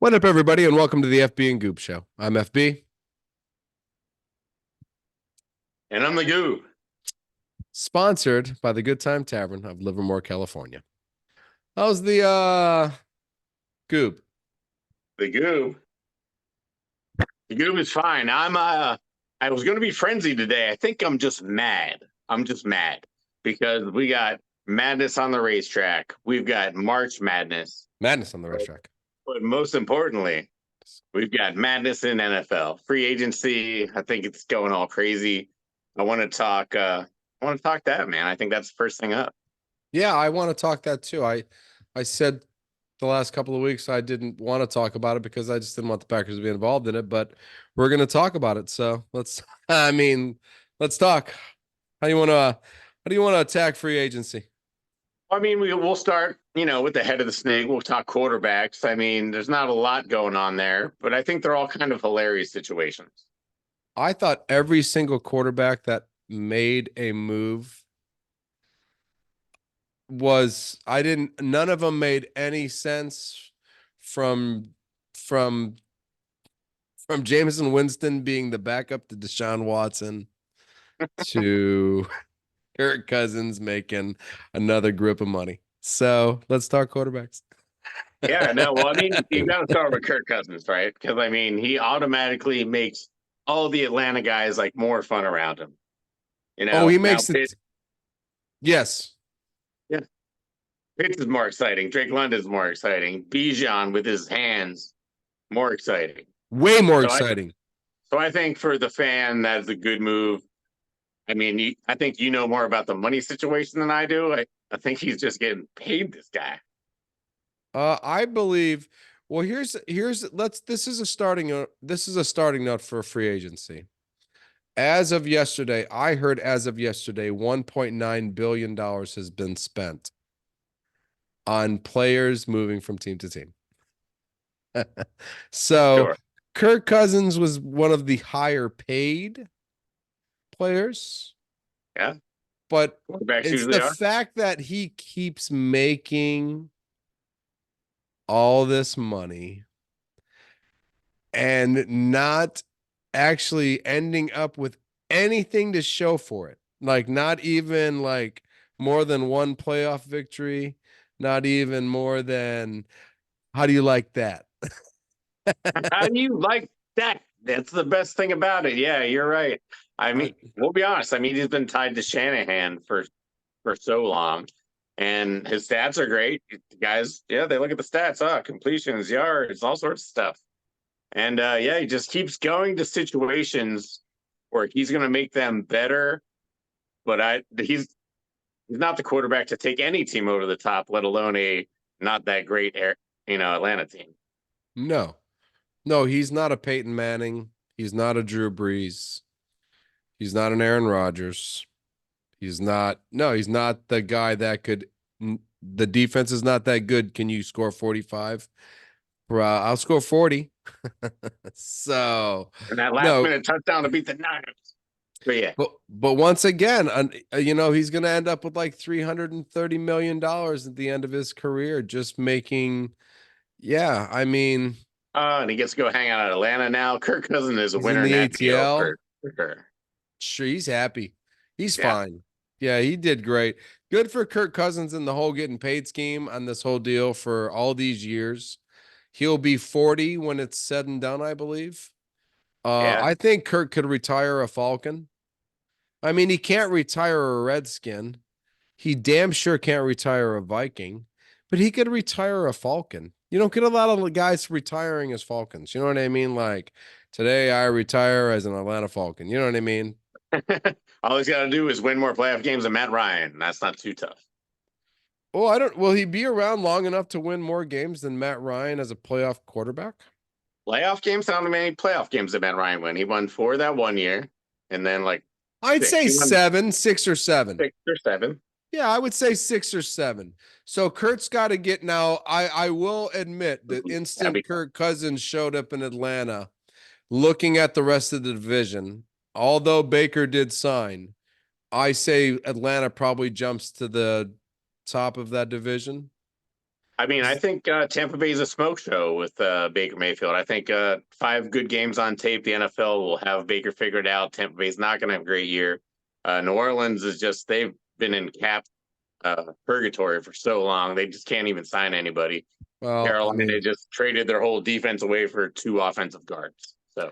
What up, everybody, and welcome to the FB and Goob Show. I'm FB, And I'm the Goob. sponsored by the Good Time Tavern of Livermore, California. How's the Goob? The Goob. The Goob is fine. I was gonna be frenzied today. I think I'm just mad. I'm just mad because we got madness on the racetrack. We've got March Madness. Madness on the racetrack. But most importantly, we've got madness in NFL. Free agency. I think it's going all crazy. I want to talk that, man. I think that's the first thing up. Yeah, I want to talk that too. I said the last couple of weeks I didn't want to talk about it because I just didn't want the Packers to be involved in it, but we're going to talk about it. So let's let's talk. How do you want to attack free agency? I mean, we'll start, with the head of the snake. We'll talk quarterbacks. I mean, there's not a lot going on there, but I think they're all kind of hilarious situations. I thought every single quarterback that made a move none of them made any sense from from Jameson Winston being the backup to Deshaun Watson to Kirk Cousins making another grip of money. So let's talk quarterbacks. Yeah, no, well, I mean, you got to start with Kirk Cousins, right? Because, I mean, he automatically makes all the Atlanta guys like more fun around him. Oh, he Now makes it. Yes. Yeah, Pitts is more exciting. Drake London is more exciting. Bijan with his hands, more exciting. Way more exciting. So I think for the fan, that's a good move. I mean, I think you know more about the money situation than I do. I think he's just getting paid, this guy. I believe. Well, this is a starting note for free agency. As of yesterday, $1.9 billion has been spent on players moving from team to team. So Sure. Kirk Cousins was one of the higher paid players. Yeah. But it's the fact that he keeps making all this money and not actually ending up with anything to show for it. Like not even like more than one playoff victory, not even more than how do you like that? How do you like that? That's the best thing about it. Yeah, you're right. I mean, we'll be honest. I mean, he's been tied to Shanahan for so long, and his stats are great. Guys, yeah, they look at the stats, completions, yards, all sorts of stuff. And yeah, he just keeps going to situations where he's going to make them better. But he's not the quarterback to take any team over the top, let alone a not that great, Atlanta team. No, he's not a Peyton Manning. He's not a Drew Brees. He's not an Aaron Rodgers. He's not the guy that could. The defense is not that good. Can you score 45? I'll score 40. So, and that last minute touchdown to beat the Niners. But yeah, but once again, he's going to end up with like $330 million at the end of his career, just making. Yeah, I mean, and he gets to go hang out at Atlanta now. Kirk Cousins is a winner in the that ATL. deal for sure. Sure, he's happy. He's fine. Yeah, he did great. Good for Kirk Cousins in the whole getting paid scheme on this whole deal for all these years. He'll be 40 when it's said and done, I believe. I think Kirk could retire a Falcon. I mean, he can't retire a Redskin. He damn sure can't retire a Viking, but he could retire a Falcon. You don't get a lot of guys retiring as Falcons. You know what I mean? Like today, I retire as an Atlanta Falcon. You know what I mean? All he's got to do is win more playoff games than Matt Ryan. That's not too tough. Oh, will he be around long enough to win more games than Matt Ryan as a playoff quarterback? Playoff games? How many playoff games did Matt Ryan win? He won 4 that one year, and then I'd say 6 or 7. 6 or 7. Yeah, I would say 6 or 7. So Kurt's got to get now. I will admit that instant Kirk Cousins showed up in Atlanta, looking at the rest of the division, although Baker did sign, I say Atlanta probably jumps to the top of that division. I mean, I think Tampa Bay is a smoke show with Baker Mayfield. I think 5 good games on tape, the NFL will have Baker figured out. Tampa Bay's not going to have a great year. New Orleans is just, they've been in cap purgatory for so long. They just can't even sign anybody. Well, I Carolina mean, just traded their whole defense away for 2 offensive guards. So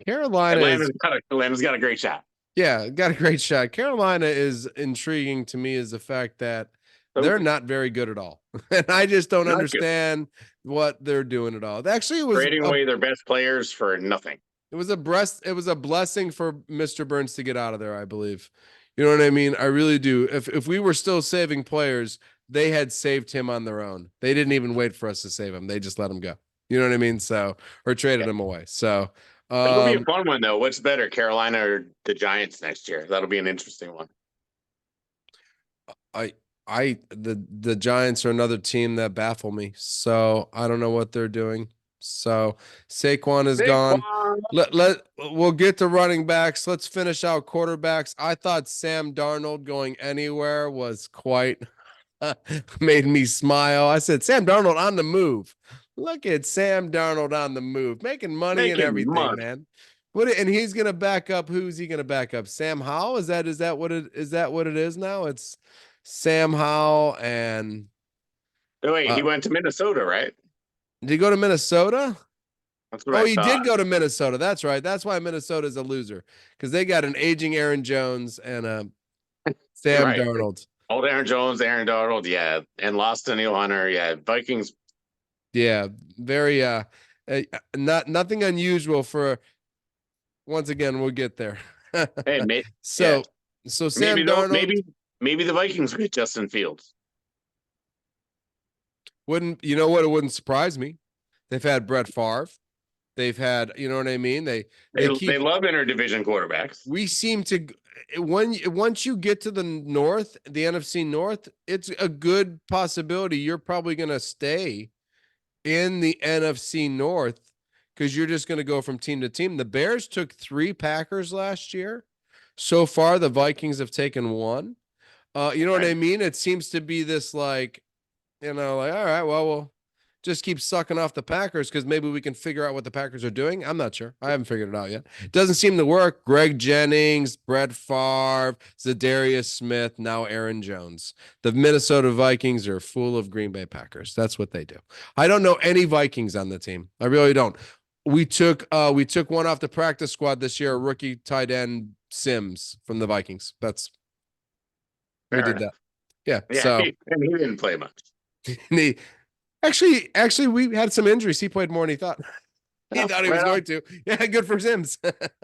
Carolina is, Atlanta's got a great shot. yeah, got a great shot. Carolina is intriguing to me is the fact that they're So not very good at all. And I just don't not good. understand what they're doing at all. Actually, Trading away their best players for nothing. it was a blessing for Mr. Burns to get out of there, I believe. You know what I mean? I really do. If we were still saving players, they had saved him on their own. They didn't even wait for us to save him. They just let him go. You know what I mean? So, or traded Yeah. him away. So, It'll be a fun one though. What's better, Carolina or the Giants next year? That'll be an interesting one. I the Giants are another team that baffle me. So I don't know what they're doing. So Saquon is gone. Saquon. We'll get to running backs. Let's finish out quarterbacks. I thought Sam Darnold going anywhere was quite made me smile. I said, Sam Darnold on the move. Look at Sam Darnold on the move, making money and Making everything, money. man. And he's gonna back up. Who's he gonna back up? Sam Howell? Is that what it is now? It's Sam Howell and Oh, wait, he went to Minnesota, right? did he go to Minnesota? That's what Oh, I he did thought. go to Minnesota. That's right. That's why Minnesota's a loser because they got an aging Aaron Jones and Sam Right. Darnold. Old Aaron Jones, Aaron Darnold, yeah, and lost to Neil Hunter, yeah. Vikings. Yeah, very nothing unusual for once again, we'll get there. Hey, yeah, so Sam Darnold maybe the Vikings get Justin Fields. wouldn't, you know what? It wouldn't surprise me. They've had Brett Favre. They've had, you know what I mean? They They love interdivision quarterbacks. we seem to once you get to the North, the NFC North, it's a good possibility you're probably going to stay in the NFC North because you're just going to go from team to team. The Bears took 3 Packers last year. So far, the Vikings have taken 1. You know what I mean? It seems to be this like, all right, well, we'll just keep sucking off the Packers because maybe we can figure out what the Packers are doing. I'm not sure. I haven't figured it out yet. It doesn't seem to work. Greg Jennings, Brett Favre, Zadarius Smith, now Aaron Jones. The Minnesota Vikings are full of Green Bay Packers. That's what they do. I don't know any Vikings on the team. I really don't. We took one off the practice squad this year, a rookie tight end Sims from the Vikings. We did that. Yeah. So he didn't play much. Actually, we had some injuries. He played more than he thought. He thought he was going to. Yeah, good for Sims.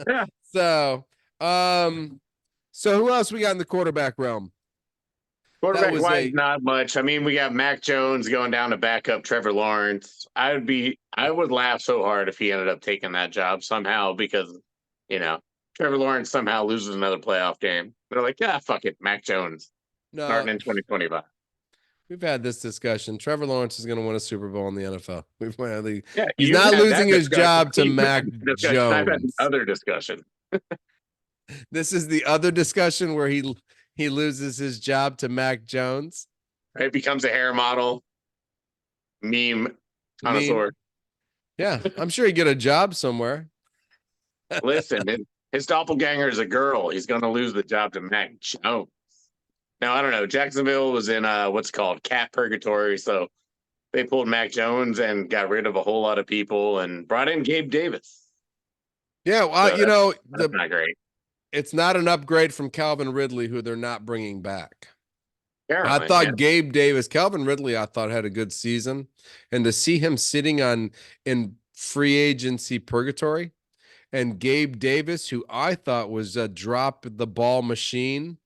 Yeah. So who else we got in the quarterback realm? Quarterback wise, not much. I mean, we got Mac Jones going down to back up Trevor Lawrence. I would laugh so hard if he ended up taking that job somehow because, Trevor Lawrence somehow loses another playoff game. They're like, yeah, fuck it, Mac Jones starting in 2025. We've had this discussion. Trevor Lawrence is going to win a Super Bowl in the NFL. Yeah, he's not losing his job to Mac Jones. I've had another discussion. This is the other discussion where he loses his job to Mac Jones. It becomes a hair model, meme connoisseur. Yeah, I'm sure he'd get a job somewhere. Listen, his doppelganger is a girl. He's going to lose the job to Mac Jones. Now, I don't know. Jacksonville was in what's called cap purgatory, so they pulled Mac Jones and got rid of a whole lot of people and brought in Gabe Davis. Yeah, well, that's not great. It's not an upgrade from Calvin Ridley, who they're not bringing back. Apparently, I thought Gabe Davis, Calvin Ridley, I thought had a good season, and to see him sitting in free agency purgatory, and Gabe Davis, who I thought was a drop the ball machine,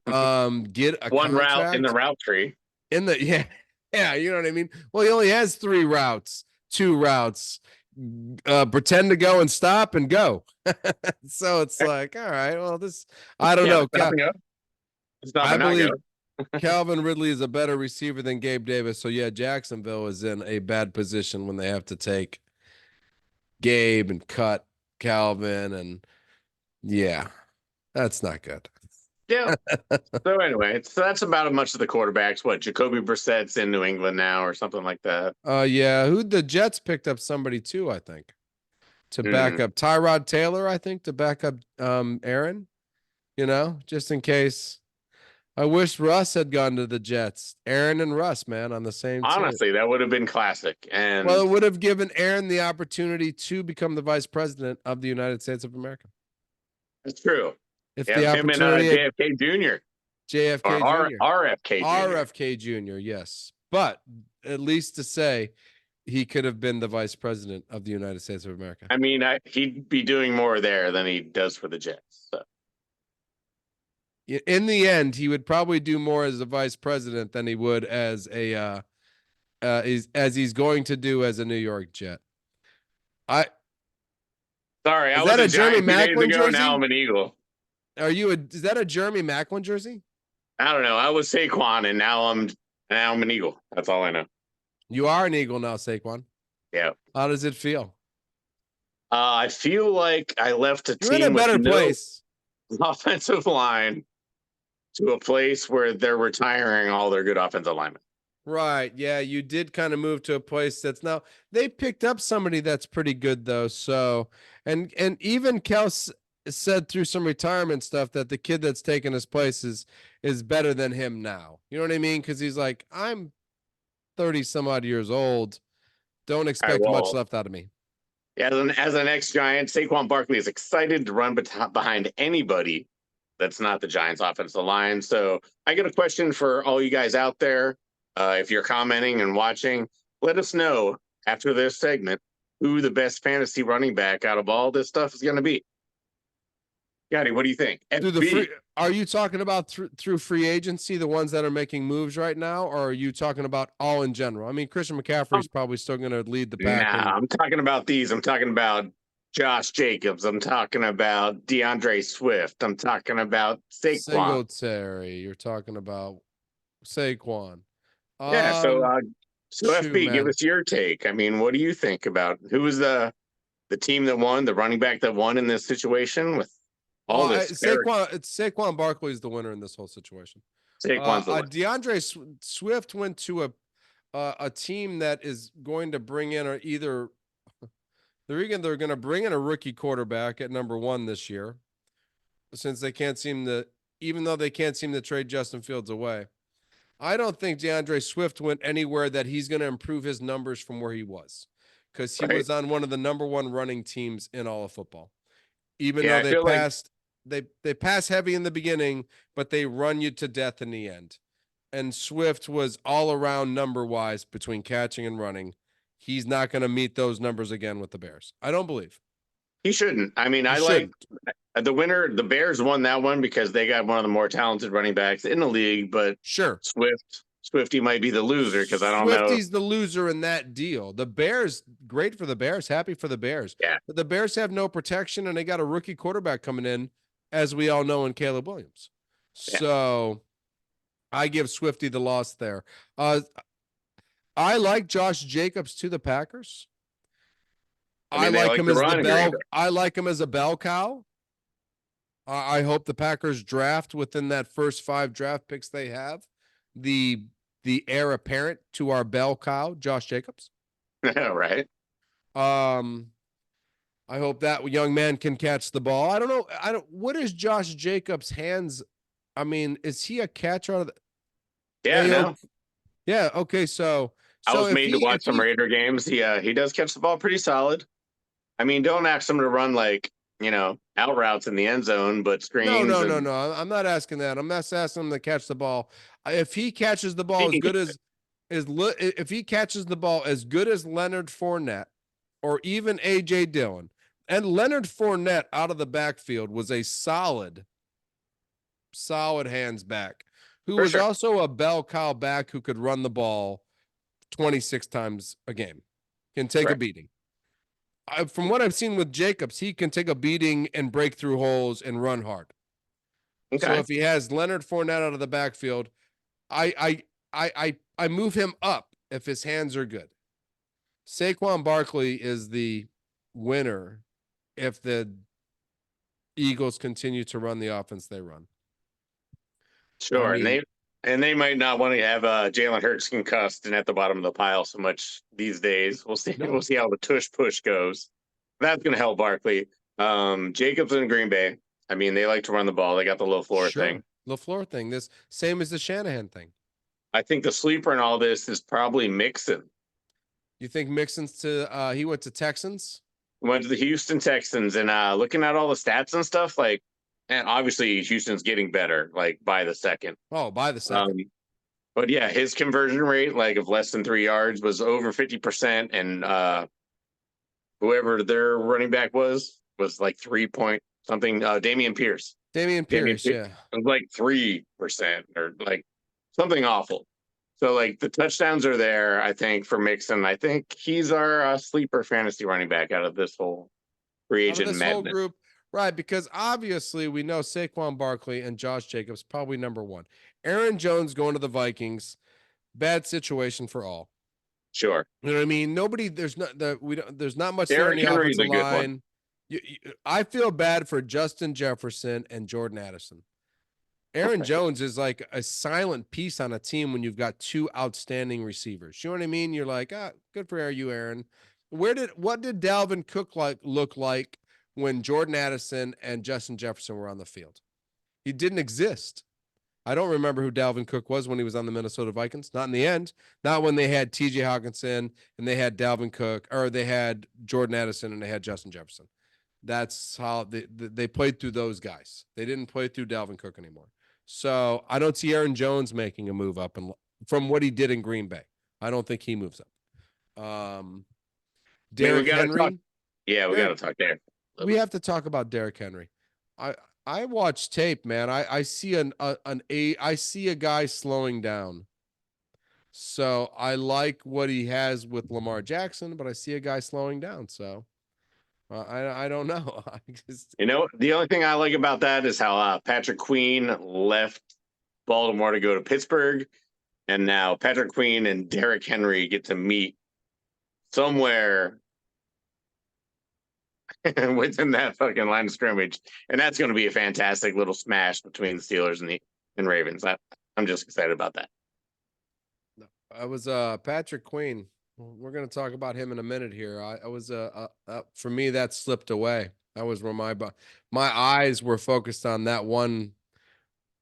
get a one route in the route tree. Yeah, you know what I mean? Well, he only has 2 routes, pretend to go and stop and go. So it's like, all right, well, I don't know. I believe Calvin Ridley is a better receiver than Gabe Davis. So yeah, Jacksonville is in a bad position when they have to take Gabe and cut Calvin, and yeah, that's not good. Yeah. So anyway, so that's about as much of the quarterbacks. What, Jacoby Brissett's in New England now or something like that. Yeah, who the Jets picked up somebody too, I think, to back Mm. up Tyrod Taylor, I think, to back up Aaron, just in case. I wish Russ had gone to the Jets. Aaron and Russ, man, on the same team. Honestly, that would have been classic. Well, And it would have given Aaron the opportunity to become the vice president of the United States of America. it's true. If the Yep, him and opportunity at JFK Jr. or JFK Jr., RFK Jr. RFK Jr., yes. But at least to say he could have been the vice president of the United States of America. I mean, he'd be doing more there than he does for the Jets. So. In the end, he would probably do more as a vice president than he would as as he's going to do as a New York Jet. Sorry, I Is was that a a Jeremy Giant 2 days Maclin ago. Now jersey? I'm an Eagle. Is that a Jeremy Maclin jersey? I don't know. I was Saquon, and now I'm an Eagle. That's all I know. You are an Eagle now, Saquon. Yeah. How does it feel? I feel like I left a You're in team a better with no place. offensive line to a place where they're retiring all their good offensive linemen. Right. Yeah, you did kind of move to a place that's now they picked up somebody that's pretty good though. So and even Kels said through some retirement stuff that the kid that's taking his place is better than him now. You know what I mean? Because he's like, I'm 30 some odd years old. Don't expect much left out of me. As an ex-Giant, Saquon Barkley is excited to run behind anybody that's not the Giants' offensive line. So I got a question for all you guys out there. If you're commenting and watching, let us know after this segment who the best fantasy running back out of all this stuff is going to be. Gotti, what do you think? Are you talking about through free agency, the ones that are making moves right now, or are you talking about all in general? I mean, Christian McCaffrey's probably still going to lead the pack. Nah, I'm talking about these. I'm talking about Josh Jacobs. I'm talking about DeAndre Swift. I'm talking about Saquon. Singletary. You're talking about Saquon. Yeah. So FB, give us your take. I mean, what do you think about who was the team that won, the running back that won in this situation with all this? Saquon Barkley is the winner in this whole situation. Saquon's the winner. DeAndre Swift went to a team that is going to bring in they're going to bring in a rookie quarterback at number 1 this year, since they can't seem to, even though they can't seem to trade Justin Fields away. I don't think DeAndre Swift went anywhere that he's going to improve his numbers from where he was, because he was on one of the number 1 running teams in all of football. Even though they pass heavy in the beginning, but they run you to death in the end. And Swift was all around number wise between catching and running. He's not going to meet those numbers again with the Bears. I don't believe. He shouldn't. I mean, like the winner. The Bears won that one because they got one of the more talented running backs in the league. But sure, Swifty might be the loser because I don't know. Swifty's the loser in that deal. The Bears, great for the Bears, happy for the Bears. Yeah. But the Bears have no protection, and they got a rookie quarterback coming in, as we all know, in Caleb Williams. Yeah. So I give Swifty the loss there. I like Josh Jacobs to the Packers. I like him as the bell. I like him as a bell cow. I hope the Packers draft within that first 5 draft picks they have the heir apparent to our bell cow, Josh Jacobs. Right. I hope that young man can catch the ball. I don't know. What is Josh Jacobs' hands? I mean, is he a catcher out of the? Yeah, no. Yeah. Okay. So I was made to watch some Raider games. He does catch the ball pretty solid. I mean, don't ask him to run out routes in the end zone, but screens. No. I'm not asking that. I'm not asking him to catch the ball. If he catches the ball if he catches the ball as good as Leonard Fournette or even AJ Dillon, and Leonard Fournette out of the backfield was a solid hands back, who was also a bell cow back who could run the ball 26 times a game, can take a beating. From what I've seen with Jacobs, he can take a beating and break through holes and run hard. Okay. So if he has Leonard Fournette out of the backfield, I move him up if his hands are good. Saquon Barkley is the winner if the Eagles continue to run the offense they run. Sure, and they might not want to have Jalen Hurts concussed and at the bottom of the pile so much these days. We'll see. No. We'll see how the tush push goes. That's going to help Barkley. Jacobs in Green Bay. I mean, they like to run the ball. They got the low floor thing. LaFleur thing. This same as the Shanahan thing. I think the sleeper in all this is probably Mixon. You think Mixon's to he went to Texans? Went to the Houston Texans, and looking at all the stats and stuff, like, and obviously Houston's getting better, like by the second. Oh, by the second. But yeah, his conversion rate, like of less than 3 yards, was over 50%, and whoever their running back was like 3 point something. Damian Pierce. Yeah. It was like 3% or like something awful. So like the touchdowns are there, I think, for Mixon. I think he's our sleeper fantasy running back out of this whole free agent this madness. whole group, right? Because obviously we know Saquon Barkley and Josh Jacobs probably number one. Aaron Jones going to the Vikings, bad situation for all. Sure, you know what I mean. Nobody, there's not there's not much Derrick there on the Henry's offensive a good line. I feel bad for Justin Jefferson and Jordan Addison. Aaron Jones is like a silent piece on a team when you've got two outstanding receivers. You know what I mean? You're like, good for you, Aaron. What did Dalvin Cook look like when Jordan Addison and Justin Jefferson were on the field? He didn't exist. I don't remember who Dalvin Cook was when he was on the Minnesota Vikings. Not in the end. Not when they had T.J. Hockenson and they had Dalvin Cook, or they had Jordan Addison and they had Justin Jefferson. That's how they played through those guys. They didn't play through Dalvin Cook anymore. So I don't see Aaron Jones making a move up and from what he did in Green Bay. I don't think he moves up. Derrick Henry. We got to talk there. We have to talk about Derrick Henry. I watch tape, man. I see I see a guy slowing down. So I like what he has with Lamar Jackson, but I see a guy slowing down. So I don't know. The only thing I like about that is how Patrick Queen left Baltimore to go to Pittsburgh, and now Patrick Queen and Derrick Henry get to meet somewhere within that fucking line of scrimmage, and that's going to be a fantastic little smash between the Steelers and Ravens. I'm just excited about that. I was Patrick Queen. We're going to talk about him in a minute here. I was for me that slipped away. That was where my eyes were focused on that one.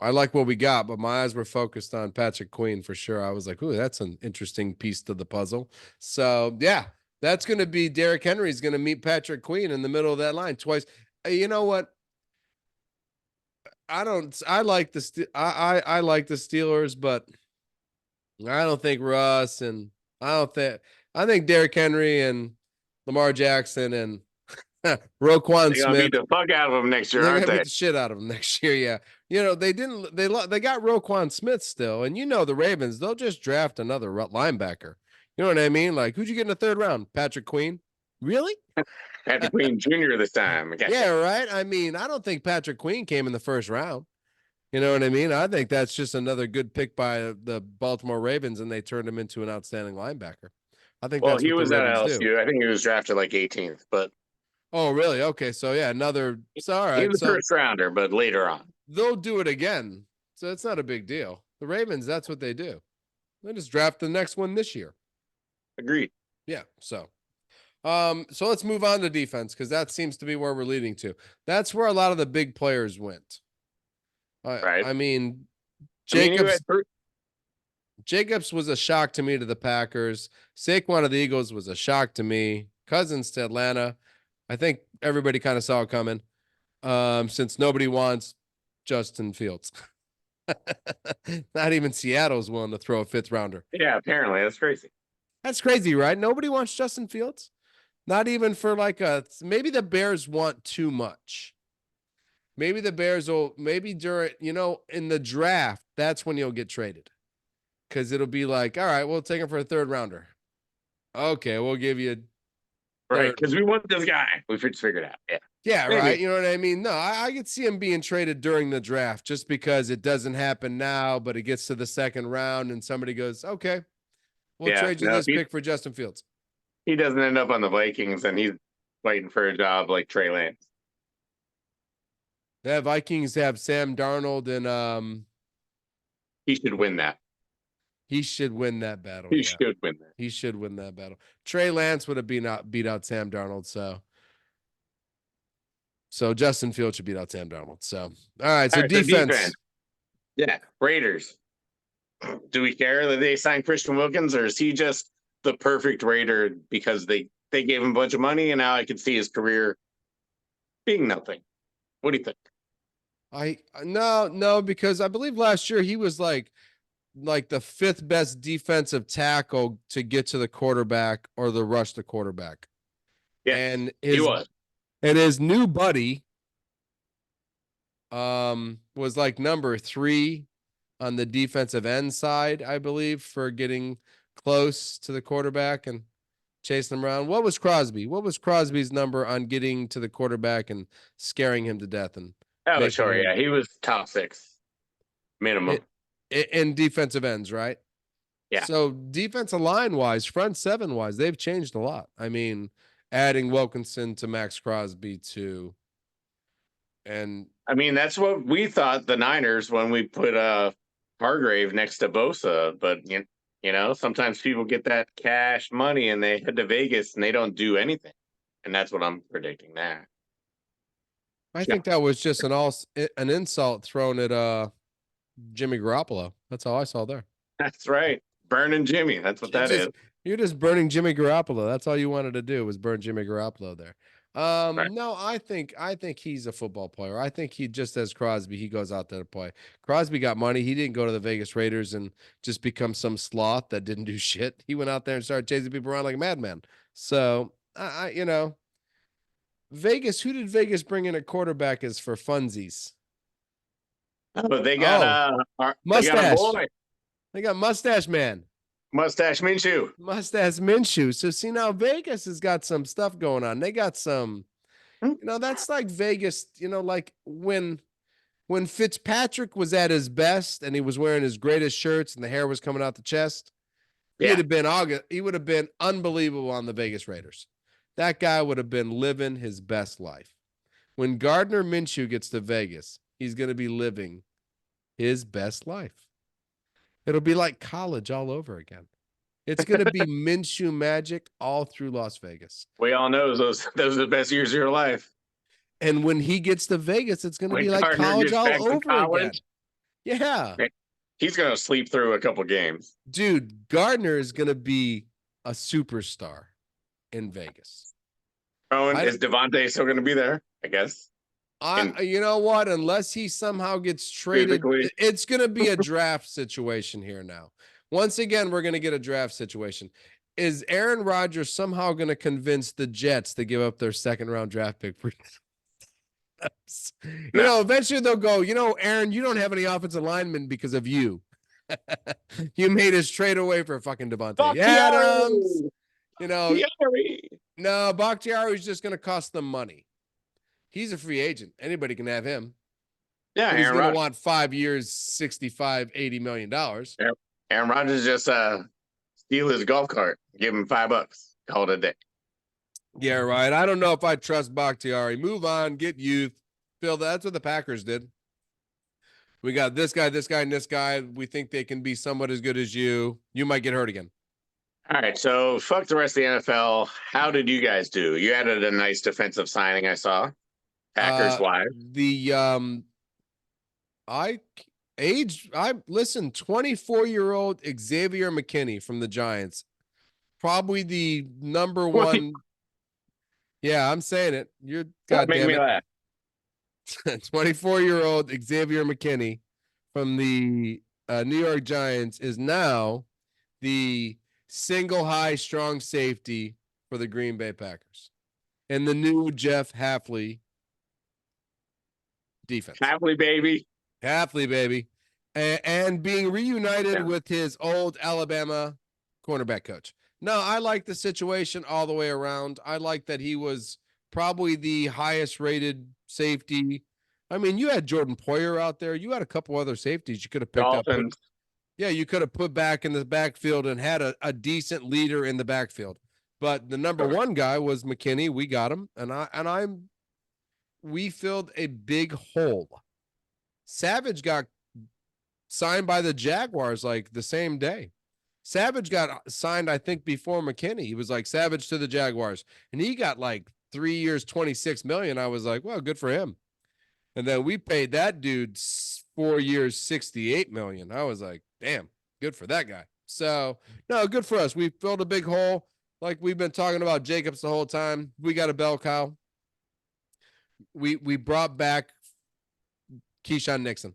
I like what we got, but my eyes were focused on Patrick Queen for sure. I was like, "Ooh, that's an interesting piece to the puzzle." So yeah, that's going to be Derrick Henry's going to meet Patrick Queen in the middle of that line twice. You know what? I like the Steelers, but I don't think Russ and I think Derrick Henry and Lamar Jackson and Roquan Smith. Beat the fuck out of them next year, aren't they? Beat the shit out of them next year. Yeah, they didn't. They got Roquan Smith still, and the Ravens. They'll just draft another linebacker. You know what I mean? Like, who'd you get in the third round? Patrick Queen? Really? Patrick Queen Jr. this time. Okay. Yeah, right. I mean, I don't think Patrick Queen came in the first round. You know what I mean? I think that's just another good pick by the Baltimore Ravens, and they turned him into an outstanding linebacker. I think. Well, he was at LSU. I think he was drafted like 18th, but. Oh, really? Okay, so yeah, another. So all right, he was a first rounder, but later on they'll do it again, so it's not a big deal. The Ravens, that's what they do. They just draft the next one this year. Agreed. Yeah. So let's move on to defense because that seems to be where we're leading to. That's where a lot of the big players went. Right. I mean, Jacobs was a shock to me to the Packers. Saquon of the Eagles was a shock to me. Cousins to Atlanta. I think everybody kind of saw it coming since nobody wants Justin Fields. Not even Seattle's willing to throw a fifth rounder. Yeah, apparently. That's crazy. That's crazy, right? Nobody wants Justin Fields. Not even for maybe the Bears want too much. Maybe the Bears will, during, in the draft, that's when he'll get traded. Because it'll be like, all right, we'll take him for a third rounder. Okay, we'll give you. Right, because we want this guy. We just figured out. Yeah. Yeah, maybe. Right. You know what I mean? No, I could see him being traded during the draft just because it doesn't happen now, but it gets to the second round and somebody goes, okay, we'll trade you this pick for Justin Fields. He doesn't end up on the Vikings and he's fighting for a job like Trey Lance. The Vikings have Sam Darnold and He should win that. He should win that battle. He Yeah. should win that. He should win that battle. Trey Lance would have beat out Sam Darnold. So Justin Fields should beat out Sam Darnold. So all right. So defense. Yeah. Raiders. Do we care that they signed Christian Wilkins, or is he just the perfect Raider because they gave him a bunch of money and now I can see his career being nothing? What do you think? No, because I believe last year he was like the fifth best defensive tackle to get to the quarterback or the rush the quarterback. Yeah, and his new buddy was like number 3 on the defensive end side, I believe, for getting close to the quarterback and chasing him around. What was Crosby? What was Crosby's number on getting to the quarterback and scaring him to death? And sure, yeah, he was top 6 minimum in defensive ends, right? Yeah. So defensive line wise, front seven wise, they've changed a lot. I mean, adding Wilkinson to Max Crosby too. And I mean, that's what we thought the Niners when we put Hargrave next to Bosa, but you know, sometimes people get that cash money and they head to Vegas and they don't do anything. And that's what I'm predicting there. I think that was just an insult thrown at Jimmy Garoppolo. That's all I saw there. That's right. Burning Jimmy. That's what that is. You're just burning Jimmy Garoppolo. That's all you wanted to do was burn Jimmy Garoppolo there. Right. No, I think he's a football player. I think he just as Crosby, he goes out there to play. Crosby got money. He didn't go to the Vegas Raiders and just become some sloth that didn't do shit. He went out there and started chasing people around like a madman. So you know, Vegas, who did Vegas bring in a quarterback as for funsies? But they got Mustache. They got our boy. They got Mustache Man. Mustache Minshew. Mustache Minshew. So see now Vegas has got some stuff going on. They got some, you know, that's like Vegas, you know, like when Fitzpatrick was at his best and he was wearing his greatest shirts and the hair was coming out the chest, he would have been unbelievable on the Vegas Raiders. That guy would have been living his best life. When Gardner Minshew gets to Vegas, he's going to be living his best life. It'll be like college all over again. It's going to be Minshew magic all through Las Vegas. We all know those are the best years of your life. And when he gets to Vegas, it's going to be like Gardner college all over again. Yeah. He's going to sleep through a couple games. Dude, Gardner is going to be a superstar in Vegas. Is Devontae still going to be there? I guess. You know what? Unless he somehow gets traded, it's going to be a draft situation here now. Once again, we're going to get a draft situation. Is Aaron Rodgers somehow going to convince the Jets to give up their second-round draft pick for you know, eventually they'll go, you know, Aaron, you don't have any offensive linemen because of you. You made us trade away for fucking Devontae Adams. You know, no, Bakhtiari is just going to cost them money. He's a free agent. Anybody can have him. Yeah, but he's going to want 5 years, $65-80 million. Aaron Rodgers just steal his golf cart, give him $5, call it a day. Yeah, right. I don't know if I trust Bakhtiari. Move on, get youth. Phil, that's what the Packers did. We got this guy, and this guy. We think they can be somewhat as good as you. You might get hurt again. All right, so fuck the rest of the NFL. How did you guys do? You added a nice defensive signing, I saw. Packers wise. I 24-year-old Xavier McKinney from the Giants. Probably the number one. Yeah, I'm saying it. You're goddamn me laugh. 24-year-old Xavier McKinney from the New York Giants is now the single high strong safety for the Green Bay Packers. And the new Jeff Hafley defense. Hafley, baby. And being reunited with his old Alabama cornerback coach. No, I like the situation all the way around. I like that he was probably the highest rated safety. I mean, you had Jordan Poyer out there. You had a couple other safeties you could have picked up. You could have put back in the backfield and had a decent leader in the backfield. But the number one guy was McKinney. We got him, we filled a big hole. Savage got signed by the Jaguars like the same day. Savage got signed, I think, before McKinney. He was like Savage to the Jaguars, and he got like 3 years, 26 million. I was like, well, good for him. And then we paid that dude 4 years, 68 million. I was like, damn, good for that guy. So no, good for us. We filled a big hole. Like we've been talking about Jacobs the whole time. We got a bell cow. We brought back Keyshawn Nixon.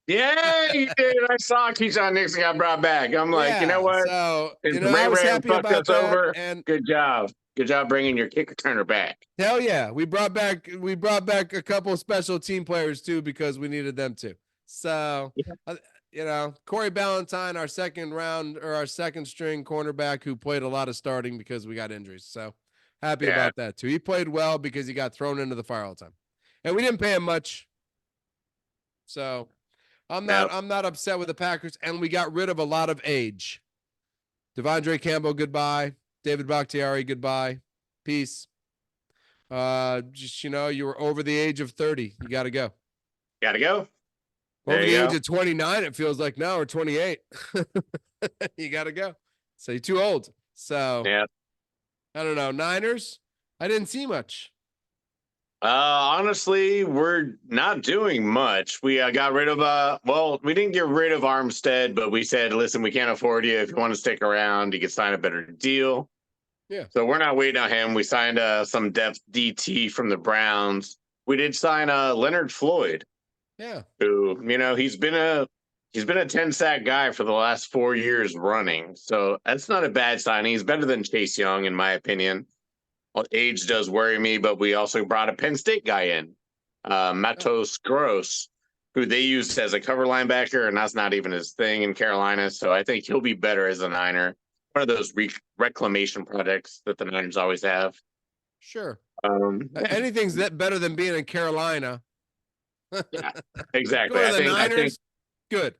Yeah, you did. I saw Keyshawn Nixon got brought back. I'm like, you know Yeah. what? So Since I Ray was Ray happy fucked about us that. over, And good job. Good job bringing your kick returner back. hell yeah, we brought back a couple of special team players too because we needed them too. So, Corey Ballantyne, our second round or our second string cornerback who played a lot of starting because we got injuries. So happy about that too. He played well because he got thrown into the fire all the time, and we didn't pay him much. So I'm not upset with the Packers, and we got rid of a lot of age. Devondre Campbell, goodbye. David Bakhtiari, goodbye. Peace. Just you were over the age of 30. You got to go. Gotta go. Over the age of 29, it feels like now, or 28. You got to go. So you're too old. So yeah, I don't know. Niners, I didn't see much. Honestly, we're not doing much. We got rid of we didn't get rid of Armstead, but we said, listen, we can't afford you. If you want to stick around, you can sign a better deal. Yeah. So we're not waiting on him. We signed some depth DT from the Browns. We did sign Leonard Floyd. Yeah. Who, he's been a 10-sack guy for the last 4 years running. So that's not a bad signing. He's better than Chase Young, in my opinion. Well, age does worry me, but we also brought a Penn State guy in, Matos Gross, who they used as a cover linebacker, and that's not even his thing in Carolina. So I think he'll be better as a Niner. One of those reclamation projects that the Niners always have. Sure. Anything's better than being in Carolina. Yeah, exactly. Go to the Niners. Good.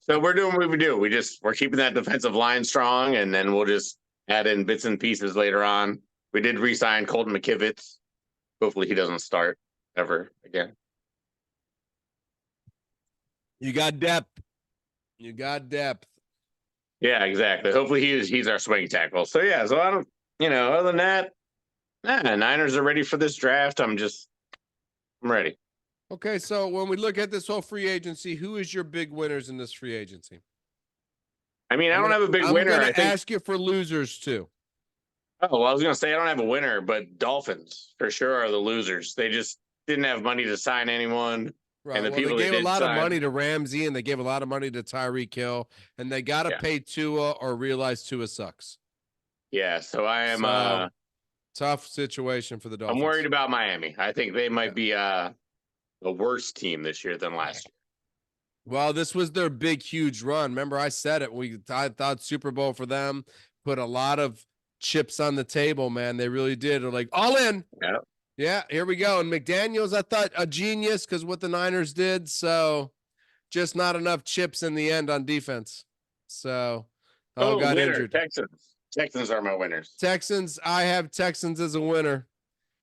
So we're doing what we do. We're keeping that defensive line strong, and then we'll just add in bits and pieces later on. We did re-sign Colton McKivitz. Hopefully he doesn't start ever again. You got depth. Yeah, exactly. Hopefully he's our swing tackle. So yeah, so I don't, other than that, Niners are ready for this draft. I'm ready. Okay, so when we look at this whole free agency, who is your big winners in this free agency? I mean, I don't have a big winner. I'm going to ask you for losers too. Oh, well, I was going to say I don't have a winner, but Dolphins for sure are the losers. They just didn't have money to sign anyone. Right. And they gave a lot of money to Ramsey, and they gave a lot of money to Tyreek Hill, and they got to pay Tua or realize Tua sucks. Yeah, so I am tough situation for the Dolphins. I'm worried about Miami. I think they might be a worse team this year than last year. Well, this was their big, huge run. Remember, I said it. I thought Super Bowl for them, put a lot of chips on the table, man. They really did. They're like, all in. Yeah, here we go. And McDaniels, I thought a genius because what the Niners did. So just not enough chips in the end on defense. So all got injured. Texans are my winners. Texans, I have Texans as a winner.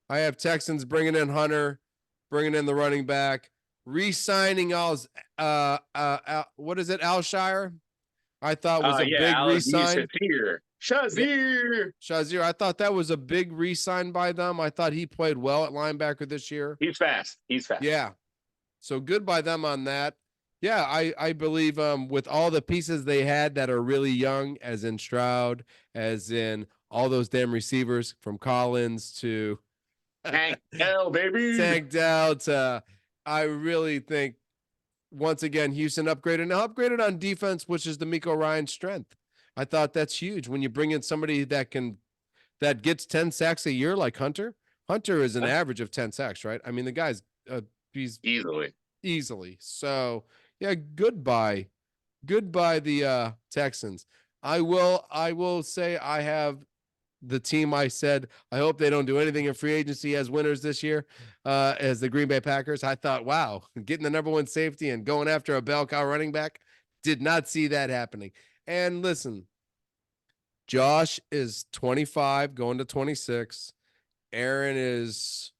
I have Texans bringing in Hunter, bringing in the running back, re-signing what is it, Alshire? I thought was a big re-sign. Shazier. I thought that was a big re-sign by them. I thought he played well at linebacker this year. He's fast. Yeah. So good by them on that. Yeah, I believe with all the pieces they had that are really young, as in Stroud, as in all those damn receivers from Collins to Tank Dell, baby. Tank Dell to I really think once again Houston upgraded. Now upgraded on defense, which is the Miko Ryan strength. I thought that's huge when you bring in somebody that gets 10 sacks a year like Hunter. Hunter is an average of 10 sacks, right? I mean, the guy's he's easily. So yeah, goodbye the Texans. I will say I have the team I said I hope they don't do anything in free agency as winners this year as the Green Bay Packers. I thought, wow, getting the number one safety and going after a bell cow running back, did not see that happening. And listen, Josh is 25 going to 26. Aaron is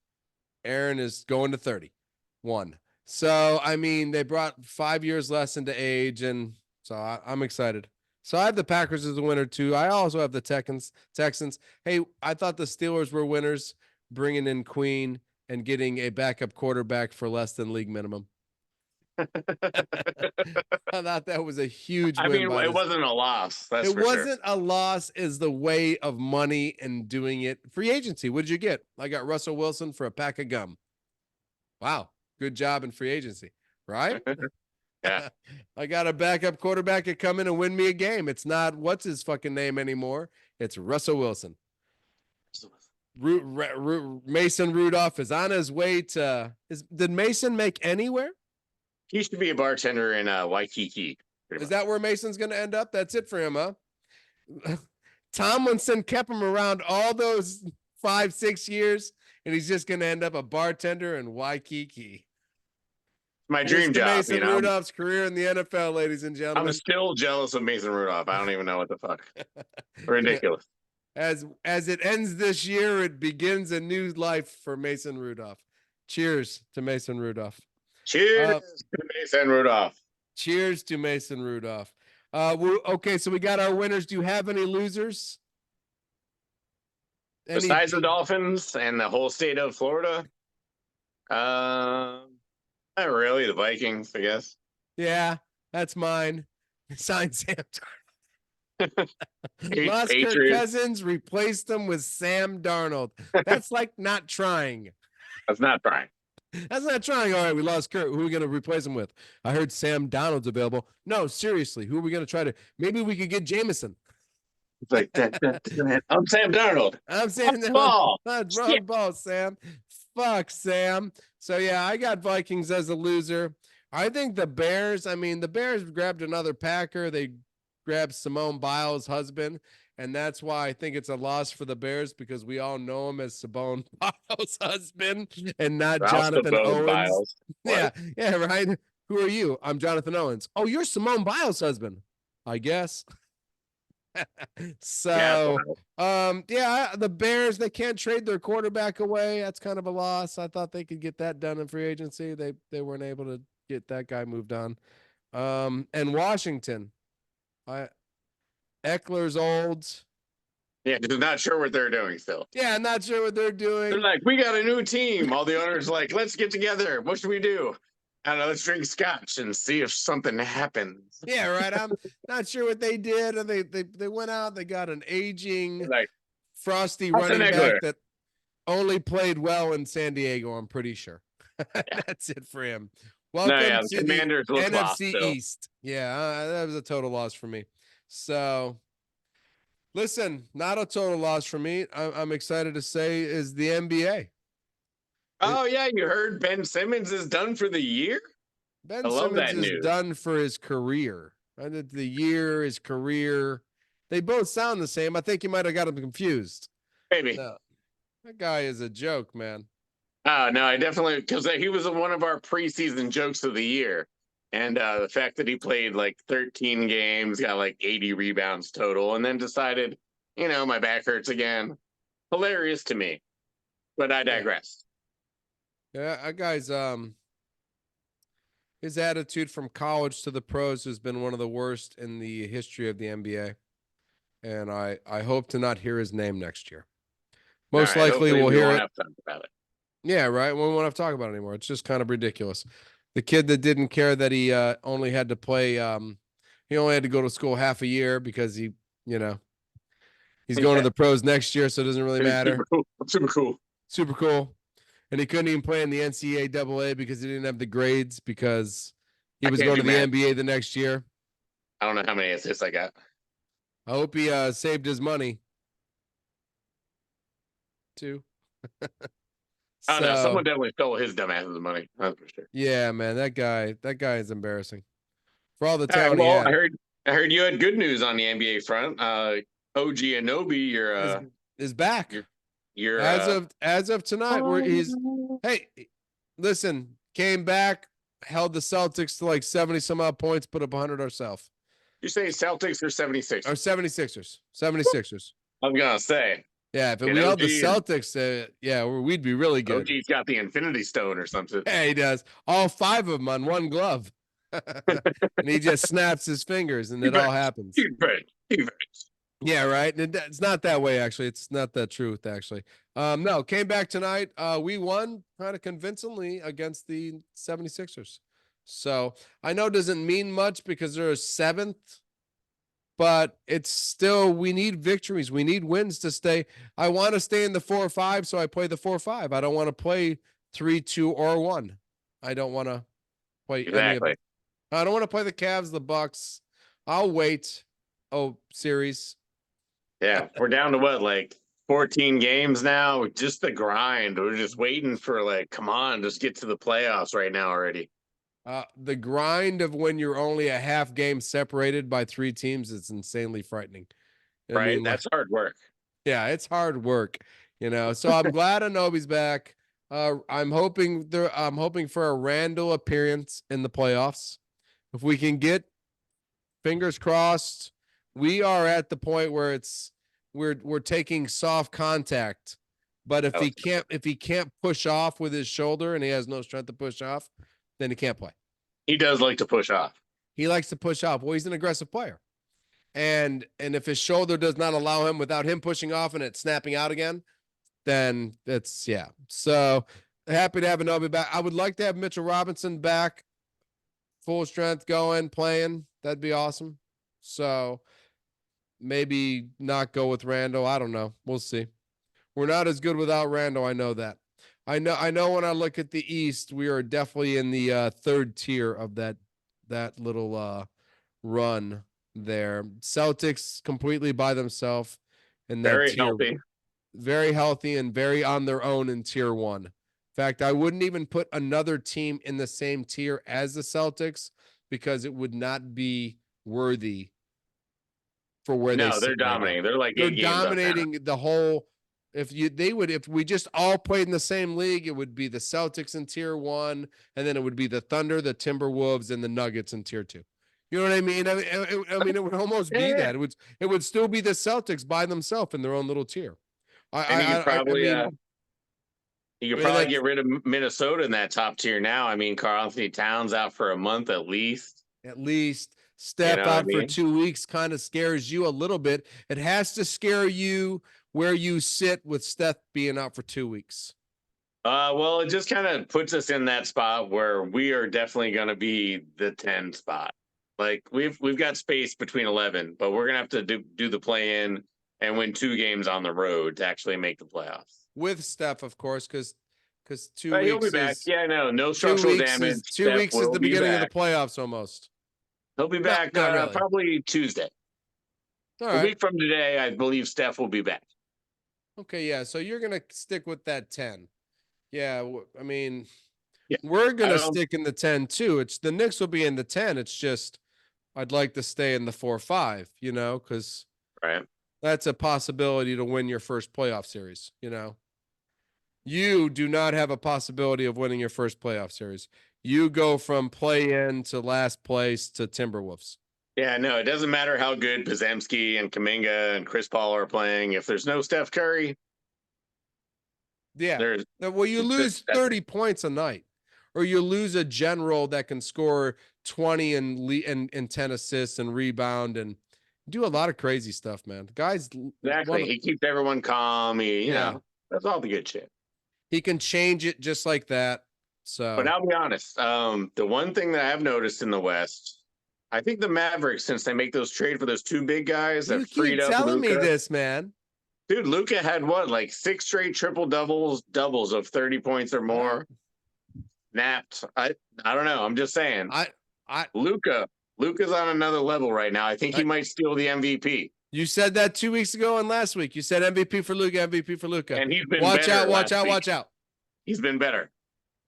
going to 31. So, I mean, they brought 5 years less into age, and so I'm excited. So I have the Packers as a winner too. I also have the Texans. Hey, I thought the Steelers were winners, bringing in Queen and getting a backup quarterback for less than league minimum. I thought that was a huge I win mean, by it this. wasn't a loss. That's It for sure. wasn't a loss, is the way of money and doing it. Free agency. What did you get? I got Russell Wilson for a pack of gum. Wow. Good job in free agency, right? Yeah. I got a backup quarterback to come in and win me a game. It's not what's his fucking name anymore. It's Russell Wilson. Mason Rudolph is on his way to. Did Mason make anywhere? He should be a bartender in Waikiki. Is that where Mason's going to end up? That's it for him, huh? Tomlinson kept him around all those 5-6 years, and he's just going to end up a bartender in Waikiki. My dream job, Mason Rudolph's career in the NFL, ladies and gentlemen. I'm still jealous of Mason Rudolph. I don't even know what the fuck. Ridiculous. As it ends this year, it begins a new life for Mason Rudolph. Cheers to Mason Rudolph. Cheers to Mason Rudolph. Cheers to Mason Rudolph. Okay, so we got our winners. Do you have any losers? Besides the Dolphins and the whole state of Florida? Not really. The Vikings, I guess. Yeah, that's mine. Signed Sam Darnold. Lost Patriots. Kirk Cousins, replaced them with Sam Darnold. That's like not trying. That's not trying. That's not trying. All right, we lost Kirk. Who are we going to replace him with? I heard Sam Darnold's available. No, seriously, who are we going to try to? Maybe we could get Jameson. It's like I'm Sam Darnold. I'm Sam Darnold. Ball. Wrong ball, Sam. Fuck, Sam. So yeah, I got Vikings as a loser. I think the Bears. I mean, the Bears grabbed another Packer. They grabbed Simone Biles' husband. And that's why I think it's a loss for the Bears, because we all know him as Simone Biles' husband and not Jonathan Owens. Yeah, right. Who are you? I'm Jonathan Owens. Oh, you're Simone Biles' husband, I guess. So, the Bears, they can't trade their quarterback away. That's kind of a loss. I thought they could get that done in free agency. They weren't able to get that guy moved on. And Washington, Eckler's old. Yeah, just not sure what they're doing still. Yeah, not sure what they're doing. They're like, we got a new team. All the owners like, let's get together. What should we do? I don't know, let's drink scotch and see if something happens. Yeah, right. I'm not sure what they did. They went out, they got an aging, frosty running back that only played well in San Diego, I'm pretty sure. Yeah. That's it for him. Welcome to the NFC East. Yeah, that was a total loss for me. So, listen, not a total loss for me. I'm excited to say is the NBA. Oh, yeah, you heard Ben Simmons is done for the year? Ben Simmons is done for his career. The year, his career. They both sound the same. I think you might have got them confused. Maybe. No, that guy is a joke, man. Oh, no, I definitely, because he was one of our preseason jokes of the year. And the fact that he played like 13 games, got like 80 rebounds total, and then decided, my back hurts again. Hilarious to me. But I digress. Yeah, that guy's his attitude from college to the pros has been one of the worst in the history of the NBA. And I hope to not hear his name next year. Most likely we'll hear it. About it. Yeah, right. We won't have to talk about it anymore. It's just kind of ridiculous. The kid that didn't care that he only had to play he only had to go to school half a year because he's going to the pros next year, so it doesn't really matter. Super cool. And he couldn't even play in the NCAA because he didn't have the grades because he was going to the NBA the next year. I don't know how many assists I got. I hope he saved his money too. Oh, no, someone definitely stole his dumbass's money. That's for sure. Yeah, man, that guy is embarrassing. For all the talent he had. I heard you had good news on the NBA front. OG Anunoby, is back. You're as of tonight, where he's came back, held the Celtics to like 70 some odd points, put up 100 ourselves. You say Celtics or 76ers? Or 76ers. 76ers. I was gonna say. Yeah, if And we held the OG and Celtics, yeah, we'd be really good. OG's got the Infinity Stone or something. Yeah, he does. All 5 of them on one glove. And he just snaps his fingers and it all happens. Yeah, right. It's not that way, actually. It's not the truth, actually. No, came back tonight. We won kind of convincingly against the 76ers. So I know it doesn't mean much because they're 7th, but it's still, we need victories. We need wins to stay. I want to stay in the 4-5, so I play the 4-5. I don't want to play 3-2 or 1. I don't want to play any of. I don't want to play the Cavs, the Bucks. I'll wait. Oh, series. Yeah, we're down to what, like 14 games now? Just the grind. We're just waiting for, like, come on, just get to the playoffs right now already. The grind of when you're only a half game separated by 3 teams is insanely frightening. I Right? mean, That's hard work. yeah, it's hard work, you know. So I'm glad Anobi's back. I'm hoping for a Randall appearance in the playoffs. If we can get, fingers crossed, we are at the point where we're taking soft contact. But if he can't push off with his shoulder and he has no strength to push off, then he can't play. He does like to push off. He likes to push off. Well, he's an aggressive player. And if his shoulder does not allow him, without him pushing off and it snapping out again, then it's, yeah. So happy to have Anobi back. I would like to have Mitchell Robinson back, full strength, going, playing. That'd be awesome. So maybe not go with Randall. I don't know. We'll see. We're not as good without Randall. I know that. I know when I look at the East, we are definitely in the third tier of that little run there. Celtics completely by themselves in that Very tier. healthy. Very healthy and very on their own in tier 1. In fact, I wouldn't even put another team in the same tier as the Celtics because it would not be worthy for where they sit. They're dominating. They're like they're dominating the whole. If we just all played in the same league, it would be the Celtics in tier 1, and then it would be the Thunder, the Timberwolves, and the Nuggets in tier 2. You know what I mean? I mean, it would almost be that. It would still be the Celtics by themselves in their own little tier. And you could probably get rid of Minnesota in that top tier now. I mean, Karl Anthony Towns out for a month at least. Step out for 2 weeks kind of scares you a little bit. It has to scare you where you sit with Steph being out for 2 weeks. Well, it just kind of puts us in that spot where we are definitely going to be the 10 spot. Like we've got space between 11, but we're gonna have to do the play in and win 2 games on the road to actually make the playoffs. With Steph, of course, because 2 weeks. He'll be back. Yeah, I know. No structural damage. 2 weeks is the beginning of the playoffs almost. He'll be back not really. Probably Tuesday. A week from today, I believe Steph will be back. Okay, yeah. So you're gonna stick with that 10. Yeah, I mean, we're gonna stick in the 10 too. It's the Knicks will be in the 10. It's just I'd like to stay in the 4-5, you know, because that's a possibility to win your first playoff series, you know. You do not have a possibility of winning your first playoff series. You go from play-in to last place to Timberwolves. Yeah, no, it doesn't matter how good Podziemski and Kuminga and Chris Paul are playing. If there's no Steph Curry, well, you lose 30 points a night, or you lose a general that can score 20 and 10 assists and rebound and do a lot of crazy stuff, man. The guy's he keeps everyone calm. You know, that's all the good shit. He can change it just like that. So, but I'll be honest. The one thing that I've noticed in the West, I think the Mavericks, since they make those trade for those 2 big guys, that freed up. You keep telling me this, man. Dude, Luka had what, like 6 straight triple doubles of 30 points or more. Napped. I don't know. I'm just saying. Luka's on another level right now. I think he might steal the MVP. You said that 2 weeks ago and last week. You said MVP for Luka, MVP for Luka. And he's been watch better. Watch out. He's been better.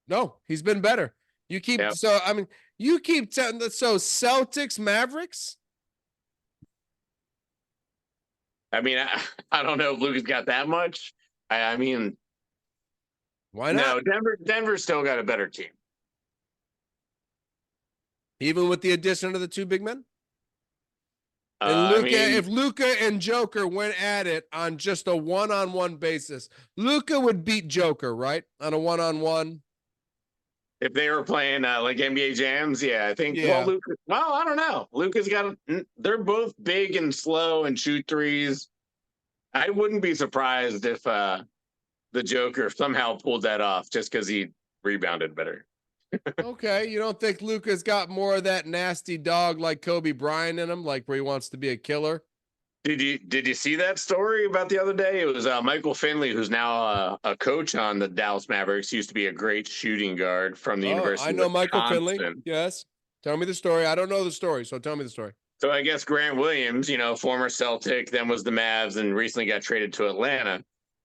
No, he's been better. You keep so telling Celtics, Mavericks. I mean, I don't know if Luka's got that much. I mean, why not? No, Denver's still got a better team. Even with the addition of the 2 big men? And Luka, I mean, if Luka and Joker went at it on just a one-on-one basis, Luka would beat Joker, right? On a one-on-one. if they were playing like NBA jams, yeah, I think. Well, Yeah. Luka. Well, I don't know. Luka's got. They're both big and slow and shoot threes. I wouldn't be surprised if the Joker somehow pulled that off just because he rebounded better. Okay. You don't think Luka's got more of that nasty dog like Kobe Bryant in him, like where he wants to be a killer? Did you see that story about the other day? It was Michael Finley, who's now a coach on the Dallas Mavericks. Used to be a great shooting guard from the Oh, I University of know Michael Finley. Wisconsin. Yes. Tell me the story. I don't know the story, so tell me the story. So I guess Grant Williams, former Celtic, then was the Mavs, and recently got traded to Atlanta.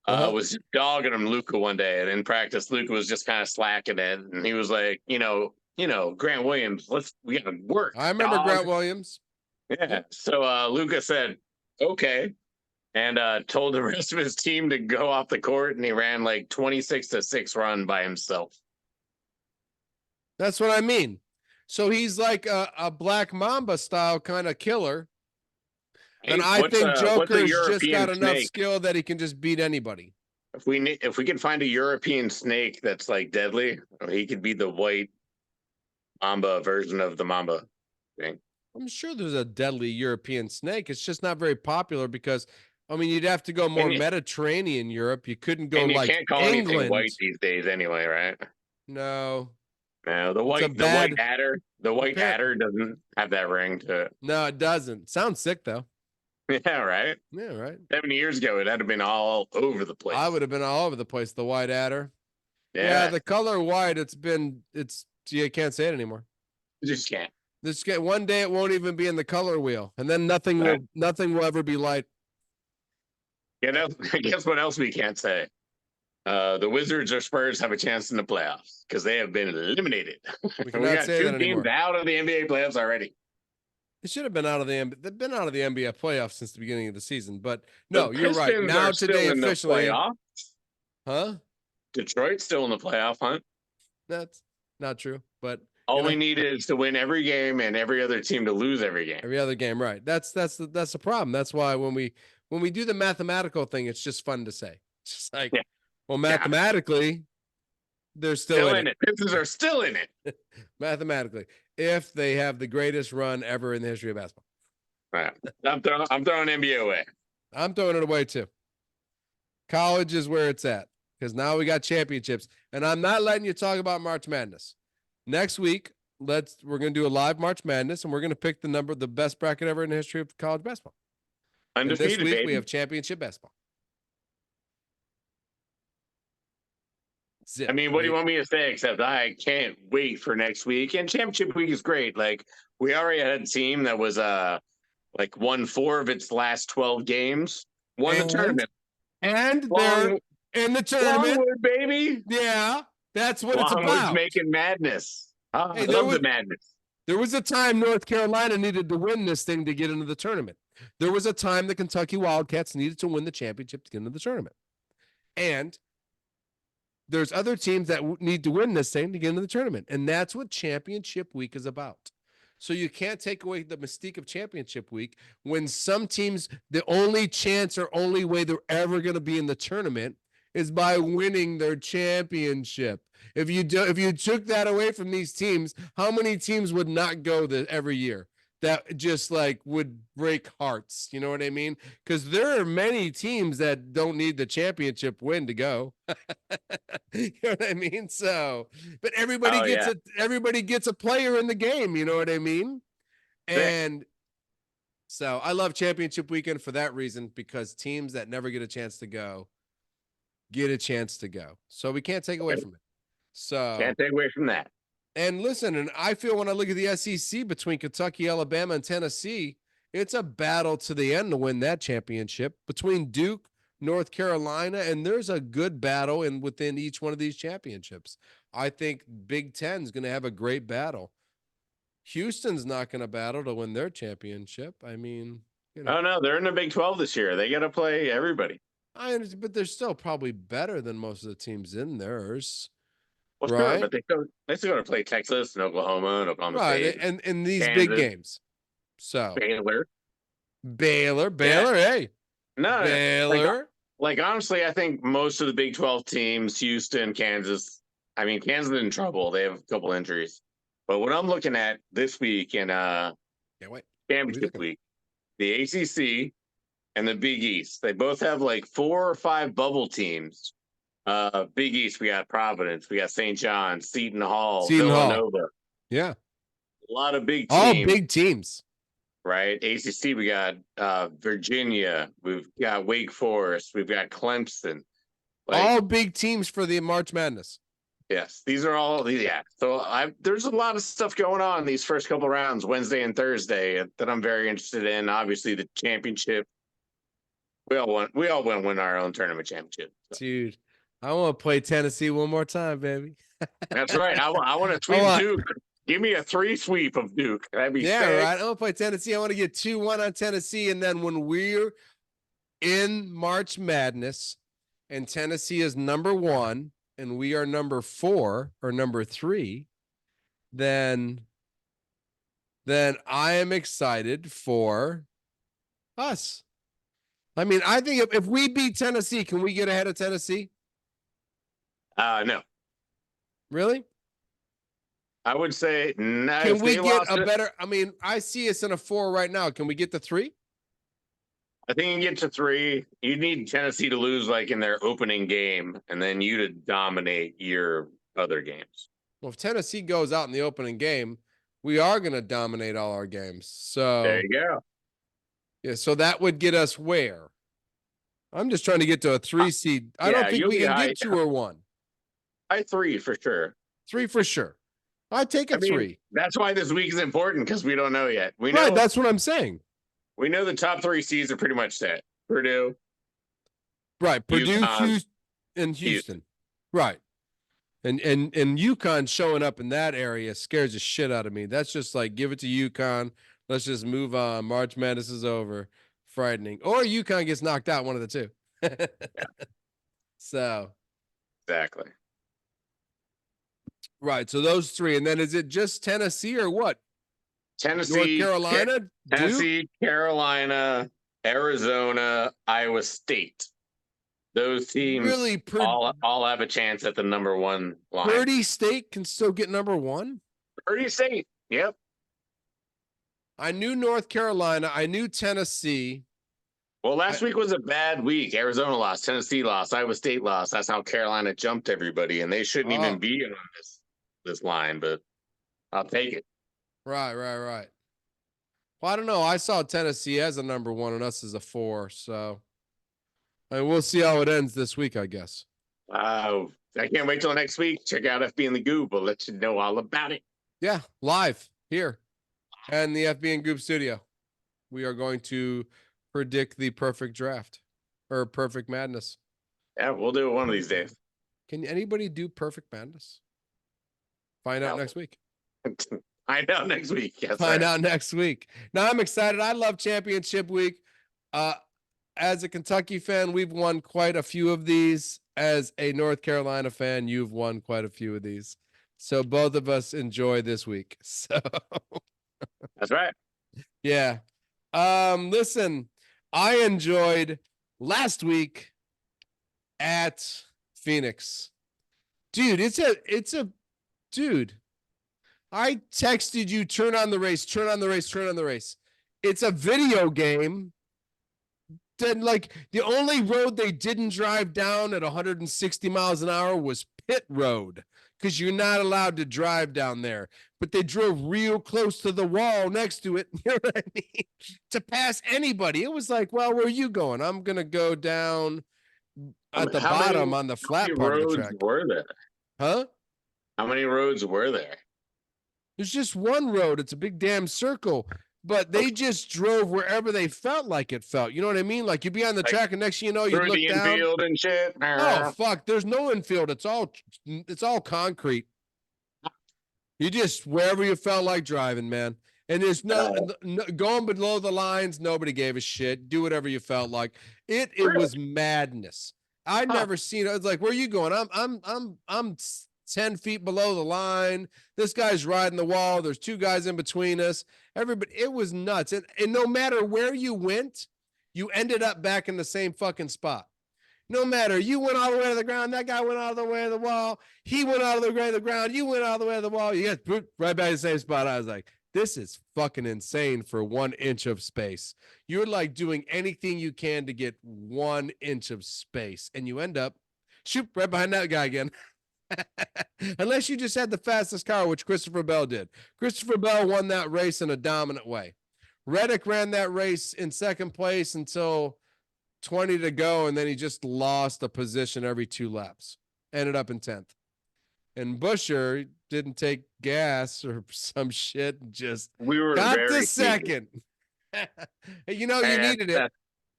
Was just dogging him Luca one day, and in practice, Luca was just kind of slacking it, and he was like, Grant Williams, we got to work, I remember dog. Grant Williams. Yeah. So Luca said, okay, and told the rest of his team to go off the court, and he ran like 26-6 run by himself. That's what I mean. So he's like a Black Mamba style kind of killer. And I think Joker's just got enough skill that he can just beat anybody. If we can find a European snake that's like deadly, he could be the white Mamba version of the Mamba thing. I'm sure there's a deadly European snake. It's just not very popular because, I mean, you'd have to go more Mediterranean Europe. You couldn't go like can't call England. Anything white these days anyway, right? No. No, the white adder. The white adder doesn't have that ring to it. No, it doesn't. Sounds sick though. Yeah, right. Yeah, right. 70 years ago, it had to have been all over the place. I would have been all over the place. The white adder. Yeah, the color white. You can't say it anymore. You just can't. One day it won't even be in the color wheel, and then nothing will ever be light. Guess what else we can't say? The Wizards or Spurs have a chance in the playoffs because they have been eliminated. We got say two teams out of the NBA playoffs already. They should have been out of the NBA. They've been out of the NBA playoffs since the beginning of the season. But no, you're right. Now today officially, huh? Detroit's still in the playoff hunt. That's not true. But all we need is to win every game and every other team to lose every game. Every other game, right? That's the problem. That's why when we do the mathematical thing, it's just fun to say. It's just like, well, mathematically, they're still in it. Pistons are still in it. Mathematically, if they have the greatest run ever in the history of basketball. Right. I'm throwing NBA away. I'm throwing it away too. College is where it's at because now we got championships, and I'm not letting you talk about March Madness. Next week, we're going to do a live March Madness, and we're going to pick the best bracket ever in the history of college basketball. Undefeated, and this week, baby. We have championship basketball. I mean, what do you want me to say except I can't wait for next week? And championship week is great. Like, we already had a team that was won 4 of its last 12 games, won the tournament. And they're in the tournament. Longwood, baby. Yeah, that's what it's about. Longwood's making madness. I love the madness. There was a time North Carolina needed to win this thing to get into the tournament. There was a time the Kentucky Wildcats needed to win the championship to get into the tournament. And there's other teams that need to win this thing to get into the tournament. And that's what championship week is about. So you can't take away the mystique of championship week when some teams, the only chance or only way they're ever going to be in the tournament is by winning their championship. If you took that away from these teams, how many teams would not go every year? That just would break hearts. You know what I mean? Because there are many teams that don't need the championship win to go. You know what I mean? So, but everybody gets a player in the game. You know what I mean? And so I love championship weekend for that reason, because teams that never get a chance to go get a chance to go. So we can't take away from it. So can't take away from that. And listen, and I feel when I look at the SEC between Kentucky, Alabama, and Tennessee, it's a battle to the end to win that championship between Duke, North Carolina, and there's a good battle within each one of these championships. I think Big Ten is going to have a great battle. Houston's not going to battle to win their championship. I mean, Oh no, they're in the Big 12 this year. They got to play everybody. I understand, but they're still probably better than most of the teams in theirs. Well, right? Sure, but they still got to play Texas and Oklahoma and Oklahoma State. And these Kansas, big games. So Baylor. Baylor, Yeah. hey, No, Baylor. like honestly, I think most of the Big 12 teams, Houston, Kansas. I mean, Kansas is in trouble. They have a couple injuries. But what I'm looking at this week in Can't wait. What are you championship looking? week, the ACC and the Big East, they both have like 4 or 5 bubble teams. Big East, we got Providence, we got St. John's, Seton Hall, Seton Hall. Villanova. Yeah. A lot of big All teams, big teams. right? ACC, we got Virginia, we've got Wake Forest, we've got Clemson. Like, all big teams for the March Madness. yes, these are all, yeah. So there's a lot of stuff going on in these first couple rounds, Wednesday and Thursday, that I'm very interested in. Obviously, the championship. We all want to win our own tournament championship. So. Dude, I want to play Tennessee one more time, baby. That's right. I want to sweep Duke. Give me a 3 sweep of Duke. That'd be sick. Right. I want to play Tennessee. I want to get 2-1 on Tennessee, and then when we're in March Madness, and Tennessee is number 1, and we are number 4 or number 3, then I am excited for us. I mean, I think if we beat Tennessee, can we get ahead of Tennessee? No. Really? I would say no. Can we get a better? I mean, I see us in a 4 right now. Can we get to 3? I think you can get to 3. You need Tennessee to lose like in their opening game, and then you to dominate your other games. Well, if Tennessee goes out in the opening game, we are going to dominate all our games. So there you go. Yeah, so that would get us where? I'm just trying to get to a 3 seed. I don't think we can get 2 or 1. 3 for sure. 3 for sure. I'd take a 3. That's why this week is important, because we don't know yet. We know. Right, that's what I'm saying. We know the top 3 seeds are pretty much set. Purdue. Right, Purdue, Houston. Right. And UConn showing up in that area scares the shit out of me. That's just like, give it to UConn. Let's just move on. March Madness is over. Frightening. Or UConn gets knocked out, one of the 2. Yeah. So. Exactly. Right. So those 3. And then is it just Tennessee or what? Tennessee, North Carolina, Tennessee, Duke? Carolina, Arizona, Iowa State. Those teams really all have a chance at the number 1 line. Purdy State can still get number 1? Purdy State. Yep. I knew North Carolina. I knew Tennessee. Well, last week was a bad week. Arizona lost, Tennessee lost, Iowa State lost. That's how Carolina jumped everybody, and they shouldn't even be on this line, but I'll take it. Right. Well, I don't know. I saw Tennessee as a number 1 and us as a 4, so and we'll see how it ends this week, I guess. I can't wait till next week. Check out FB and the Goob. We'll let you know all about it. Yeah, live here and the FB and Goob studio. We are going to predict the perfect draft or perfect madness. Yeah, we'll do it one of these days. Can anybody do perfect madness? Find out next week. Find out next week. Yes, Find out next week. Now I'm excited. I love championship week. As a Kentucky fan, we've won quite a few of these. As a North Carolina fan, you've won quite a few of these. So both of us enjoy this week. So that's right. Yeah. Listen, I enjoyed last week at Phoenix. Dude, it's a dude. I texted you, turn on the race. It's a video game. Then, like, the only road they didn't drive down at 160 miles an hour was pit road, because you're not allowed to drive down there. But they drove real close to the wall next to it, you know what I mean, to pass anybody. It was like, well, where are you going? I'm going to go down at the bottom on the flat part of the track. Were there? Huh? How many roads were there? There's just one road. It's a big damn circle. But they just drove wherever they felt like it felt. You know what I mean? Like, you'd be on the track, and next thing you know, you look down. Infield and shit. Oh, fuck. There's no infield. It's all concrete. You just, wherever you felt like driving, man. And there's no going below the lines. Nobody gave a shit. Do whatever you felt like. It was madness. I'd never seen it. I was like, where are you going? I'm 10 feet below the line. This guy's riding the wall. There's two guys in between us. Everybody, it was nuts. And no matter where you went, you ended up back in the same fucking spot. No matter, you went all the way to the ground, that guy went all the way to the wall, he went all the way to the ground, you went all the way to the wall, you get right back to the same spot. I was like, this is fucking insane for 1 inch of space. You're like doing anything you can to get 1 inch of space, and you end up shoot right behind that guy again. Unless you just had the fastest car, which Christopher Bell did. Christopher Bell won that race in a dominant way. Reddick ran that race in second place until 20 to go, and then he just lost a position every 2 laps. Ended up in 10th. And Buscher didn't take gas or some shit, and just got the second. You know, you needed it.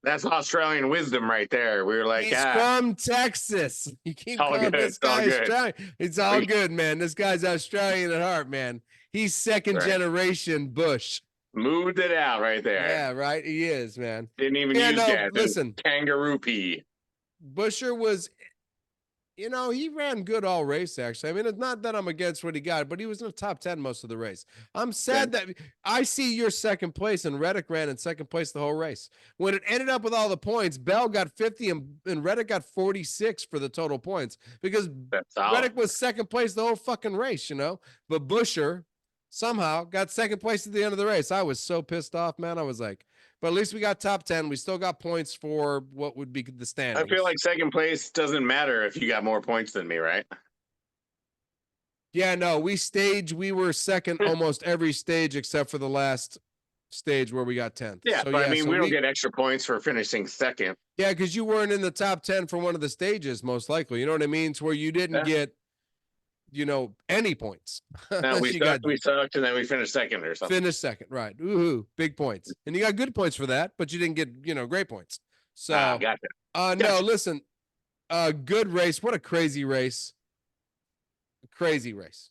That's Australian wisdom right there. We were like, he's from Texas. You keep calling this guy Australian. It's all good, man. This guy's Australian at heart, man. He's second generation Bush. Moved it out right there. Yeah, right. He is, man. Didn't even use gas. Listen, kangaroo pee. Buscher was, you know, he ran good all race, actually. I mean, it's not that I'm against what he got, but he was in the top 10 most of the race. I'm sad that I see your second place, and Reddick ran in second place the whole race. When it ended up with all the points, Bell got 50 and Reddick got 46 for the total points because Reddick was second place the whole fucking race, you know? But Buscher somehow got second place at the end of the race. I was so pissed off, man. I was like, but at least we got top 10. We still got points for what would be the standings. I feel like second place doesn't matter if you got more points than me, right? Yeah, no, we were second almost every stage except for the last stage where we got 10th. Yeah, so, but I mean, we don't get extra points for finishing second. Yeah, because you weren't in the top 10 for one of the stages, most likely. You know what I mean? It's where you didn't get, you know, any points. No, we sucked, and then we finished second or something. Finished second, right. Ooh, big points. And you got good points for that, but you didn't get, you know, great points. So, gotcha. No, listen, good race. What a crazy race. Crazy race.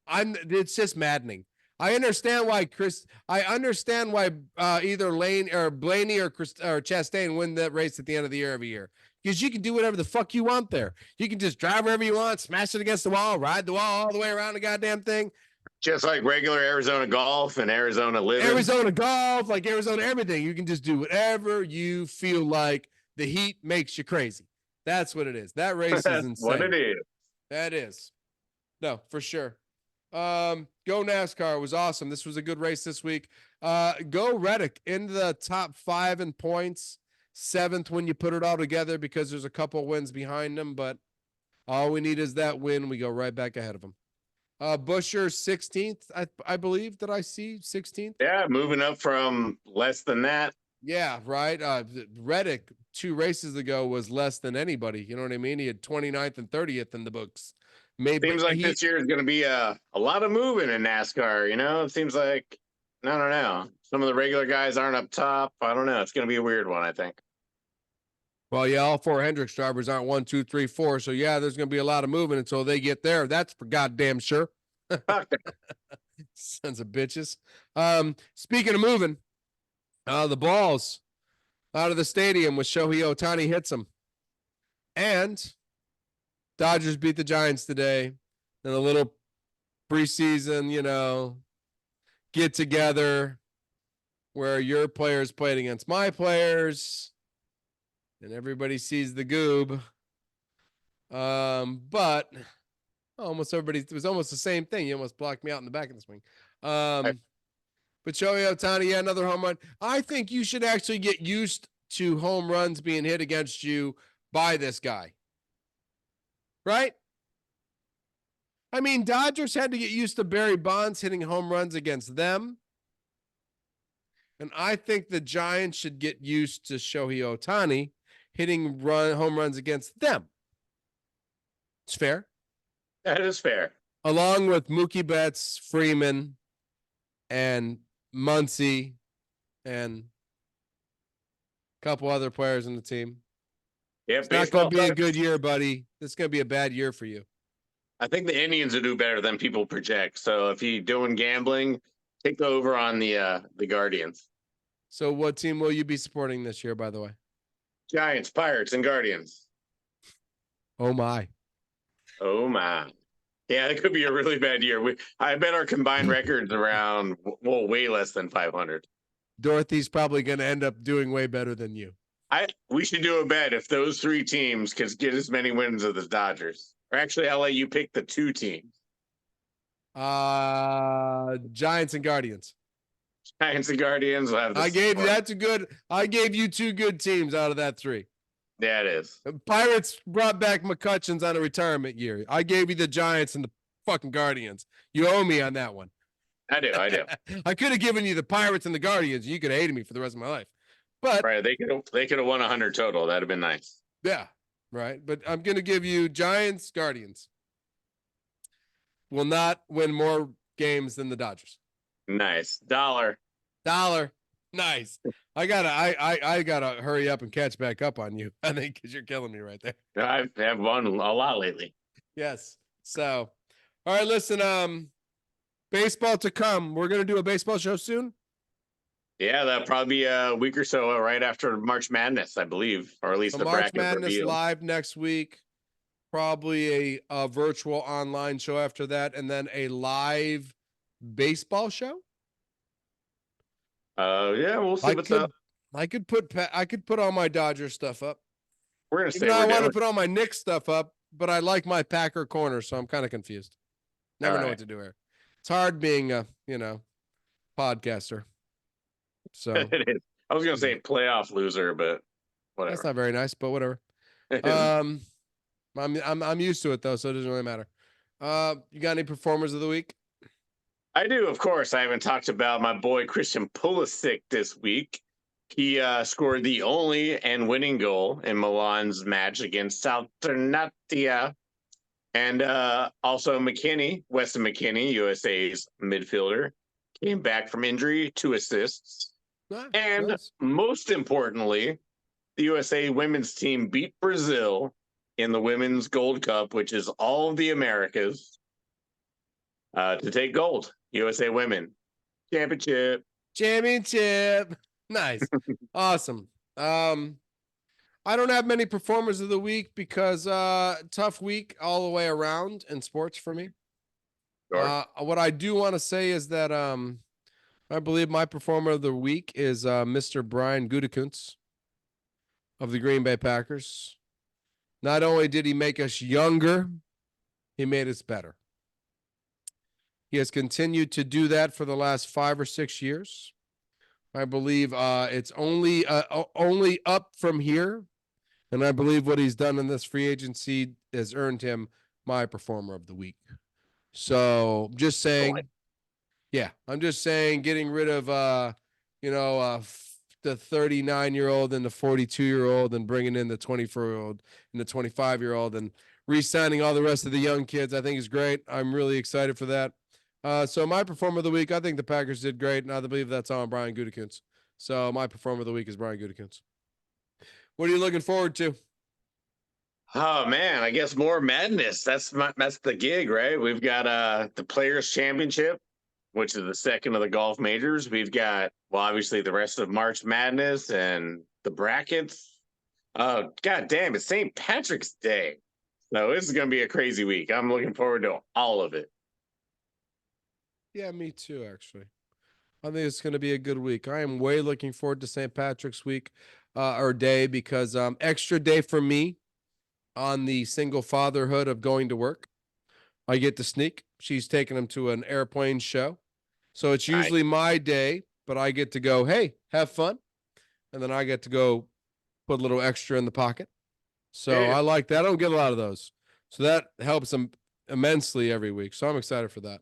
It's just maddening. I understand why either Lane or Blaney or Chastain win that race at the end of the year every year. Because you can do whatever the fuck you want there. You can just drive wherever you want, smash it against the wall, ride the wall all the way around the goddamn thing. Just like regular Arizona golf and Arizona living. Arizona golf, like Arizona everything. You can just do whatever you feel like. The heat makes you crazy. That's what it is. That race is insane. What it is. That is. No, for sure. Go NASCAR. It was awesome. This was a good race this week. Go Reddick in the top 5 in points. 7th when you put it all together because there's a couple wins behind him, but all we need is that win. We go right back ahead of him. Buscher 16th, I believe that I see 16th. Yeah, moving up from less than that. Yeah, right. Reddick 2 races ago was less than anybody. You know what I mean? He had 29th and 30th in the books. Maybe seems like this year is going to be a lot of moving in NASCAR. You know, it seems like, I don't know. Some of the regular guys aren't up top. I don't know. It's going to be a weird one, I think. Well, yeah, all 4 Hendricks drivers aren't 1, 2, 3, 4. So yeah, there's going to be a lot of moving until they get there. That's for goddamn sure. Sons of bitches. Speaking of moving, the balls out of the stadium with Shohei Ohtani hits them. And Dodgers beat the Giants today in a little preseason, you know, get together where your players played against my players. And everybody sees the Goob. But almost everybody, it was almost the same thing. You almost blocked me out in the back of the swing. But Shohei Ohtani, yeah, another home run. I think you should actually get used to home runs being hit against you by this guy. Right? I mean, Dodgers had to get used to Barry Bonds hitting home runs against them. And I think the Giants should get used to Shohei Ohtani hitting home runs against them. It's fair. That is fair. Along with Mookie Betts, Freeman, and Muncy, and a couple other players in the team. Yeah, it's not going to be a good year, buddy. This is going to be a bad year for you. I think the Indians will do better than people project. So if you're doing gambling, take over on the Guardians. So what team will you be supporting this year, by the way? Giants, Pirates, and Guardians. Oh, my. Oh, my. Yeah, it could be a really bad year. I bet our combined records around way less than 500. Dorothy's probably going to end up doing way better than you. We should do a bet if those three teams could get as many wins as the Dodgers. Or actually, I'll let you pick the two teams. Giants and Guardians. Giants and Guardians. I gave you two good teams out of that three. Yeah, it is. Pirates brought back McCutcheon's on a retirement year. I gave you the Giants and the fucking Guardians. You owe me on that one. I do. I could have given you the Pirates and the Guardians. You could have hated me for the rest of my life. But right, they could have won 100 total. That'd have been nice. Yeah, right. But I'm gonna give you Giants, Guardians. Will not win more games than the Dodgers. Nice. Dollar. Nice. I gotta hurry up and catch back up on you. I think because you're killing me right there. I have won a lot lately. Yes. So, all right. Listen. Baseball to come. We're gonna do a baseball show soon. Yeah, that'll probably be a week or so right after March Madness, I believe, or at least So the March bracket Madness reveal. live next week. Probably a virtual online show after that, and then a live baseball show. Yeah, we'll see what's up. I could put all my Dodger stuff up. We're gonna say I want to put all my Knicks stuff up, but I like my Packer corner, so I'm kind of confused. Never know what to do here. It's hard being a podcaster. So it is. I was gonna say playoff loser, but whatever. That's not very nice, but whatever. I'm used to it though, so it doesn't really matter. You got any performers of the week? I do, of course. I haven't talked about my boy Christian Pulisic this week. He scored the only and winning goal in Milan's match against Salernitana. And also Weston McKennie, USA's midfielder, came back from injury, 2 assists. Nice. Most importantly, the USA women's team beat Brazil in the Women's Gold Cup, which is all of the Americas, to take gold. USA Women Championship. Nice. Awesome. I don't have many performers of the week because tough week all the way around in sports for me. Sure. What I do want to say is that I believe my performer of the week is Mr. Brian Gutekunst of the Green Bay Packers. Not only did he make us younger, he made us better. He has continued to do that for the last 5 or 6 years. I believe it's only up from here. And I believe what he's done in this free agency has earned him my performer of the week. So just saying, I'm just saying getting rid of, the 39-year-old and the 42-year-old and bringing in the 24-year-old and the 25-year-old and re-signing all the rest of the young kids, I think is great. I'm really excited for that. So my performer of the week, I think the Packers did great, and I believe that's on Brian Gutekunst. So my performer of the week is Brian Gutekunst. What are you looking forward to? Oh man, I guess more madness. That's the gig, right? We've got the Players Championship, which is the second of the golf majors. We've got, well, obviously the rest of March Madness and the brackets. Oh, God damn, it's St. Patrick's Day. So this is going to be a crazy week. I'm looking forward to all of it. Yeah, me too, actually. I think it's going to be a good week. I am way looking forward to St. Patrick's week or day because extra day for me on the single fatherhood of going to work. I get to sneak. She's taking him to an airplane show. So it's usually my day, but I get to go, hey, have fun. And then I get to go put a little extra in the pocket. So I like that. I don't get a lot of those. So that helps them immensely every week. So I'm excited for that.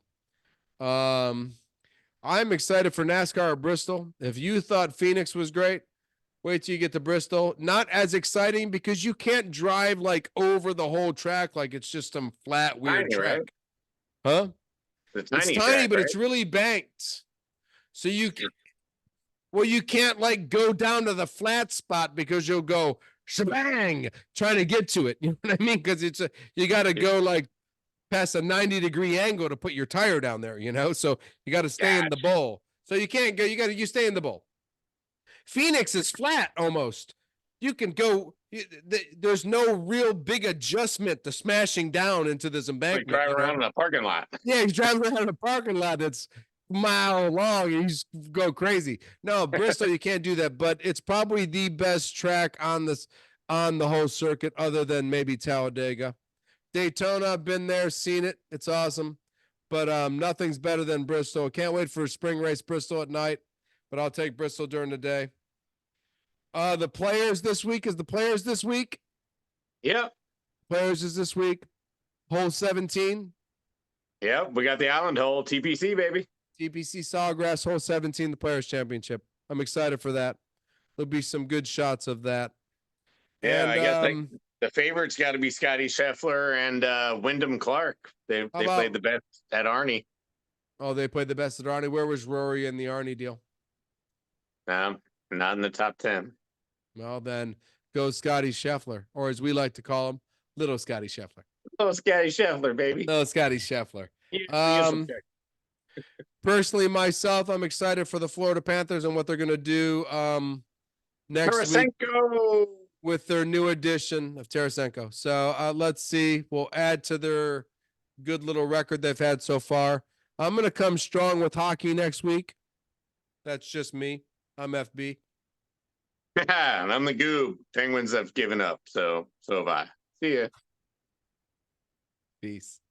I'm excited for NASCAR at Bristol. If you thought Phoenix was great, wait till you get to Bristol. Not as exciting because you can't drive like over the whole track like it's just some flat, weird track. Right? Huh? It's tiny, track, but right? it's really banked. So you can't like go down to the flat spot because you'll go shebang trying to get to it. You know what I mean? Because you got to go like past a 90-degree angle to put your tire down there, so you got to stay in the bowl. So you can't go, you stay in the bowl. Phoenix is flat almost. You can go there's no real big adjustment to smashing down into this Like embankment. drive around in a parking lot. Yeah, he's driving around in a parking lot that's mile long and he's go crazy. No, Bristol, you can't do that, but it's probably the best track on the whole circuit, other than maybe Talladega. Daytona, I've been there, seen it. It's awesome. But nothing's better than Bristol. Can't wait for spring race Bristol at night, but I'll take Bristol during the day. The players this week is the players this week. Yep. Players is this week. Hole 17. Yep. We got the Island Hole, TPC, baby. TPC Sawgrass, hole 17, the Players Championship. I'm excited for that. There'll be some good shots of that. Yeah, and, I guess the favorites got to be Scotty Scheffler and Wyndham Clark. They played the best at Arnie. Oh, they played the best at Arnie. Where was Rory in the Arnie deal? Not in the top 10. Well, then go Scotty Scheffler, or as we like to call him, Little Scotty Scheffler. Little Scotty Scheffler, baby. Little Scotty Scheffler. Personally, myself, I'm excited for the Florida Panthers and what they're going to do next week with their new addition of Tarasenko. So let's see. We'll add to their good little record they've had so far. I'm going to come strong with hockey next week. That's just me. I'm FB. Yeah, and I'm the Goob. Penguins have given up, so have I. See ya. Peace.